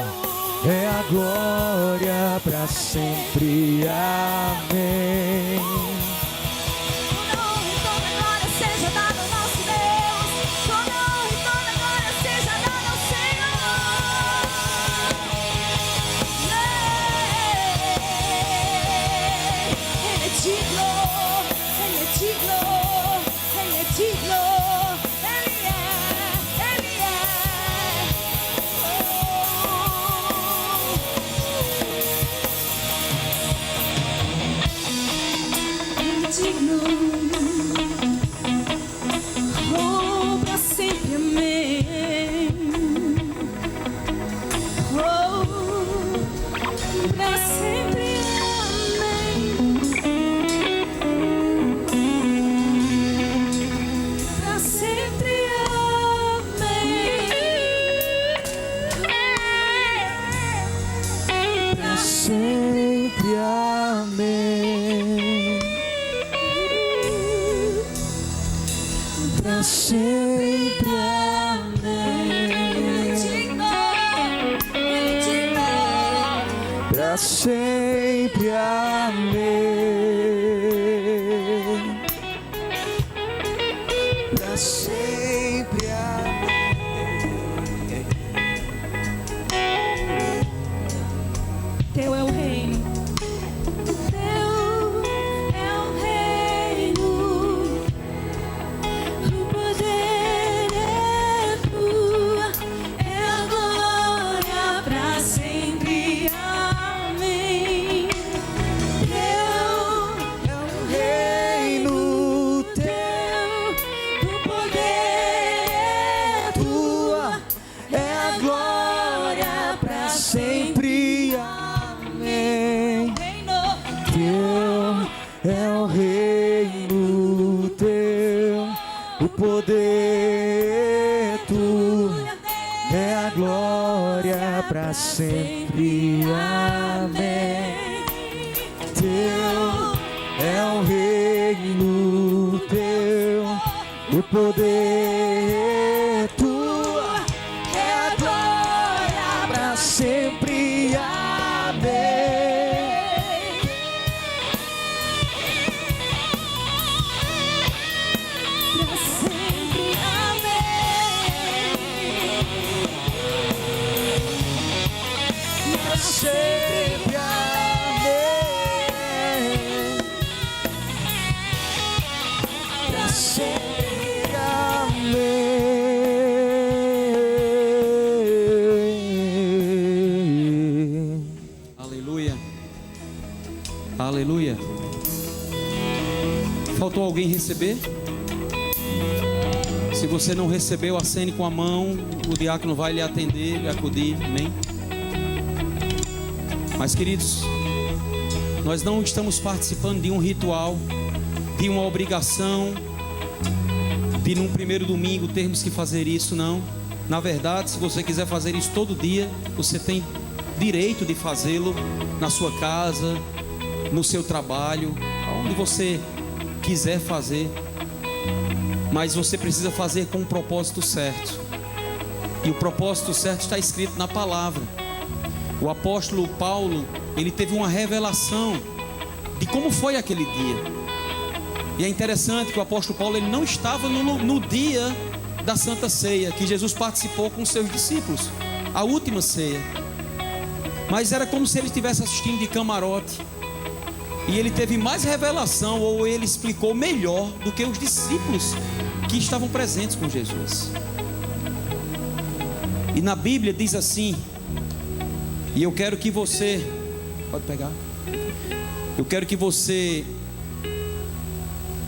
Speaker 2: é a glória para sempre. Amém.
Speaker 5: Oh, pra sempre, amém. Oh, pra sempre, amém. Pra sempre, amém. Pra
Speaker 2: Sempre amém. Pra sempre amém. Pra sempre amém. Pra sempre amém.
Speaker 5: Teu é o reino. Teu é o reino. O poder é tua. É a glória pra sempre. Amém. Teu
Speaker 2: o poder tu, é a glória para sempre. Amém. Teu é o reino, teu o poder tu, é a glória para sempre. Amém.
Speaker 5: Pra sempre, amém.
Speaker 2: Pra sempre, amém. Pra sempre, amém.
Speaker 1: Aleluia. Aleluia. Faltou alguém receber? Se você não recebeu, acene com a mão. O diácono vai lhe atender, lhe acudir. Amém? Mas, queridos, nós não estamos participando de um ritual, de uma obrigação, de num primeiro domingo termos que fazer isso, não. Na verdade, se você quiser fazer isso todo dia, você tem direito de fazê-lo na sua casa, no seu trabalho, onde você quiser fazer. Mas você precisa fazer com o propósito certo. E o propósito certo está escrito na palavra. O apóstolo Paulo, ele teve uma revelação de como foi aquele dia. E é interessante que o apóstolo Paulo, ele não estava no dia da Santa Ceia, que Jesus participou com os seus discípulos, a última ceia. Mas era como se ele estivesse assistindo de camarote. E ele teve mais revelação, ou ele explicou melhor do que os discípulos que estavam presentes com Jesus. E na Bíblia diz assim, e eu quero que você, pode pegar, eu quero que você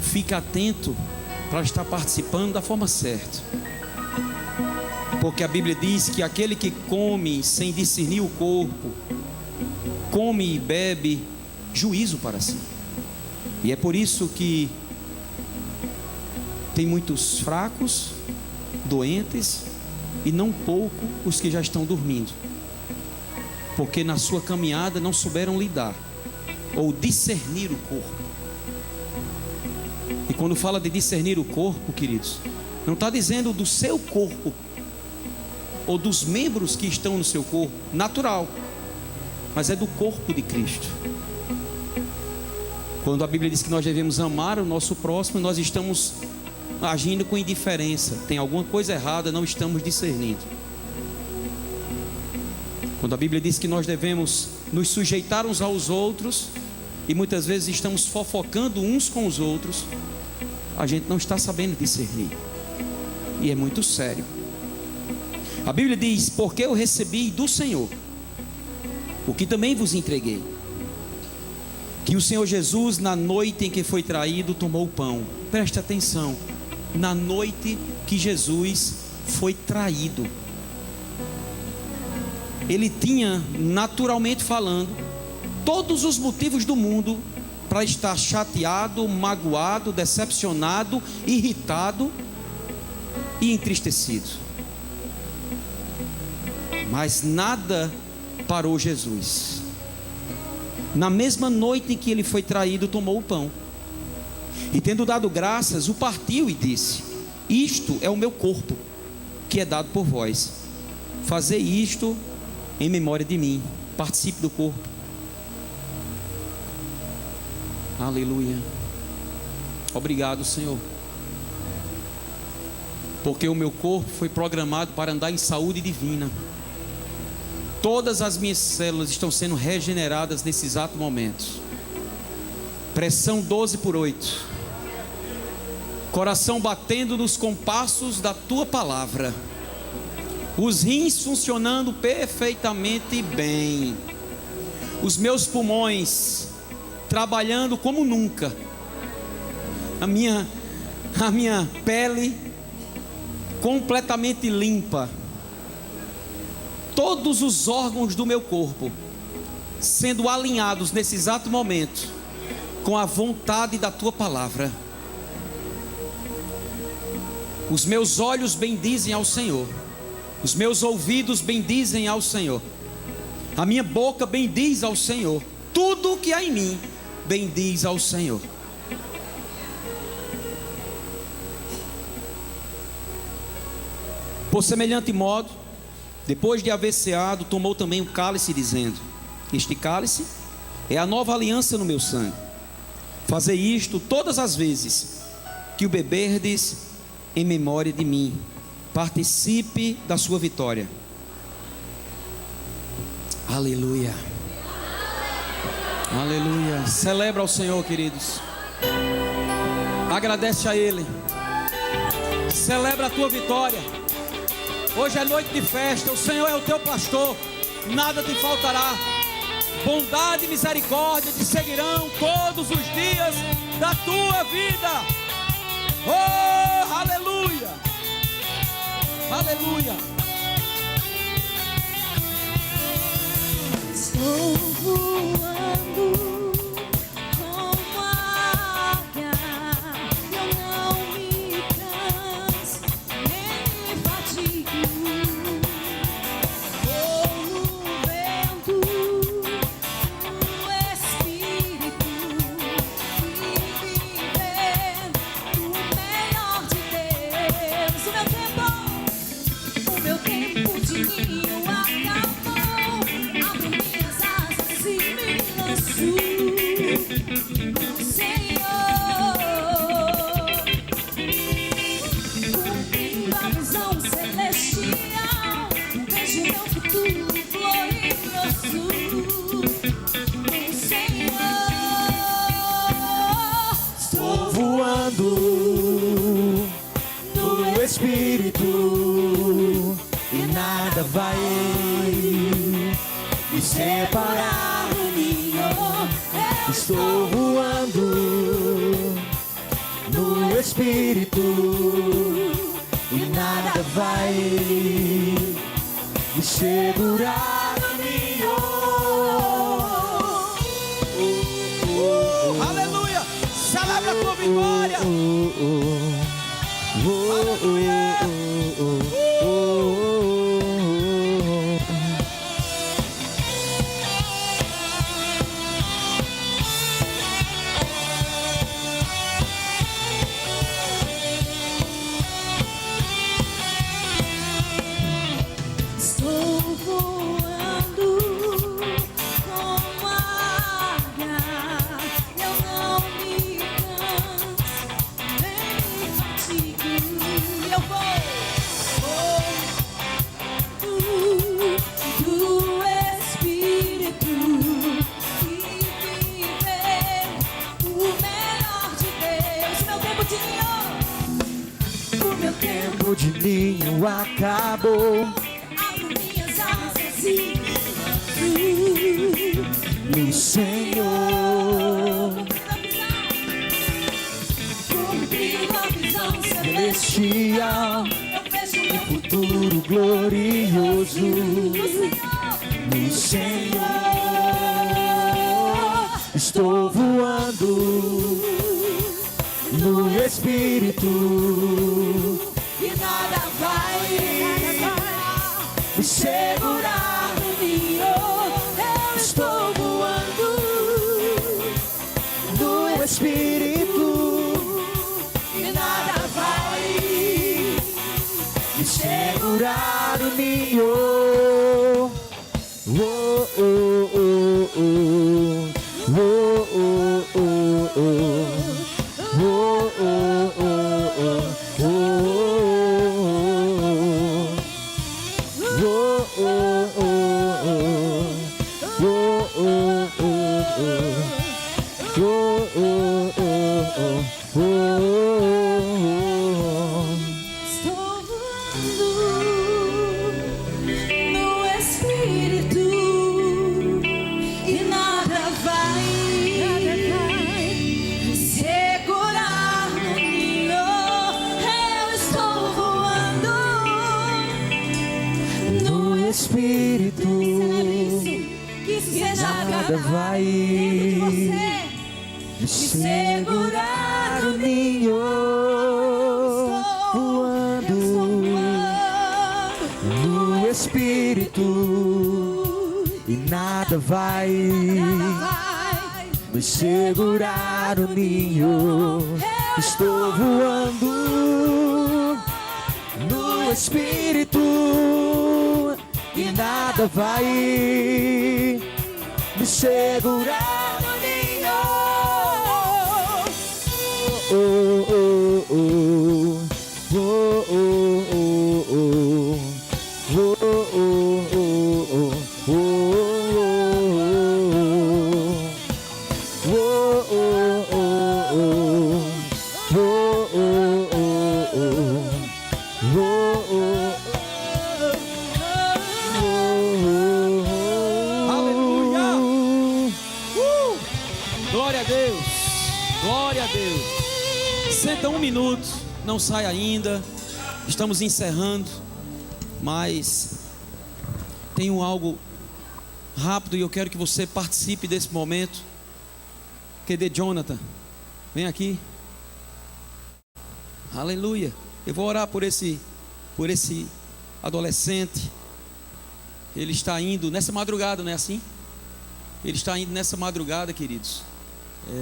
Speaker 1: fique atento para estar participando da forma certa. Porque a Bíblia diz que aquele que come sem discernir o corpo, come e bebe juízo para si. E é por isso que tem muitos fracos, doentes, e não pouco os que já estão dormindo, porque na sua caminhada não souberam lidar ou discernir o corpo. E quando fala de discernir o corpo, queridos, não está dizendo do seu corpo ou dos membros que estão no seu corpo natural, mas é do corpo de Cristo. Quando a Bíblia diz que nós devemos amar o nosso próximo, nós estamos agindo com indiferença. Tem alguma coisa errada, não estamos discernindo. Quando a Bíblia diz que nós devemos nos sujeitar uns aos outros, e muitas vezes estamos fofocando uns com os outros, a gente não está sabendo discernir. E é muito sério. A Bíblia diz: porque eu recebi do Senhor o que também vos entreguei, que o Senhor Jesus, na noite em que foi traído, tomou o pão. Preste atenção, na noite que Jesus foi traído, ele tinha, naturalmente falando, todos os motivos do mundo para estar chateado, magoado, decepcionado, irritado e entristecido. Mas nada parou Jesus. Na mesma noite em que ele foi traído, tomou o pão, e tendo dado graças, o partiu e disse: isto é o meu corpo, que é dado por vós. Fazei isto em memória de mim. Participe do corpo. Aleluia. Obrigado, Senhor, porque o meu corpo foi programado para andar em saúde divina. Todas as minhas células estão sendo regeneradas nesse exato momento. Pressão 12/8. Coração batendo nos compassos da tua palavra. Os rins funcionando perfeitamente bem. Os meus pulmões trabalhando como nunca. A minha pele completamente limpa. Todos os órgãos do meu corpo sendo alinhados nesse exato momento com a vontade da tua palavra. Os meus olhos bendizem ao Senhor, os meus ouvidos bendizem ao Senhor, a minha boca bendiz ao Senhor, tudo que há em mim bendiz ao Senhor. Por semelhante modo, depois de haver ceado, tomou também o cálice, dizendo: este cálice é a nova aliança no meu sangue. Fazei isto todas as vezes que o beberdes em memória de mim. Participe da sua vitória. Aleluia. Aleluia. Celebra ao Senhor, queridos. Agradece a Ele. Celebra a tua vitória. Hoje é noite de festa. O Senhor é o teu pastor, nada te faltará. Bondade e misericórdia te seguirão todos os dias da tua vida. Oh, aleluia. Aleluia.
Speaker 5: Estou voando como águia, eu não me canso, nem me fatigo. Vou no vento do Espírito e vivendo o melhor de Deus. O meu tempo de ninho acabou. Abro minhas asas e me lanço no Senhor, cumprindo a visão celestial. Vejo meu futuro glorioso no Senhor.
Speaker 2: Estou voando no Espírito e nada vai me separar do Senhor. Estou voando no Espírito e nada vai me segurar do Senhor.
Speaker 1: Aleluia. Celebra a tua vitória.
Speaker 5: Estou voando como águia, eu não me canso, nem me fatigo. Eu vou do Espírito e viver o melhor de Deus. O meu tempo de
Speaker 2: Ninho acabou
Speaker 5: abro minhas asas e
Speaker 2: no Senhor.
Speaker 5: cumprindo a visão
Speaker 2: Celestial,
Speaker 5: eu vejo meu
Speaker 2: futuro glorioso no Senhor. Estou voando no Espírito
Speaker 5: e nada vai
Speaker 2: me segurar.
Speaker 5: Eu estou voando
Speaker 2: No Espírito
Speaker 5: e nada vai
Speaker 2: me segurar o Senhor. Oh, oh, oh, oh. Oh, oh, oh, oh. Oh, oh, oh, oh. Oh, oh, oh, oh. Oh, oh, oh, oh. Oh, oh, oh, oh.
Speaker 5: Estou voando no Espírito e nada vai me segurar no Senhor. Eu estou voando
Speaker 2: No Espírito
Speaker 5: que seja
Speaker 2: nada vai
Speaker 5: dentro de você.
Speaker 2: me segurar o Senhor. Espírito e nada vai me segurar no ninho. Estou voando no Espírito e nada vai me segurar no ninho. Oh, oh, oh, oh, oh, oh, oh, oh,
Speaker 1: Glória a Deus, glória a Deus. Senta um minuto, não sai ainda. Estamos encerrando, mas tenho algo rápido e eu quero que você participe desse momento. Cadê Jonathan? Vem aqui. Aleluia. Eu vou orar por esse adolescente. Ele está indo nessa madrugada, não é assim? Ele está indo nessa madrugada, queridos,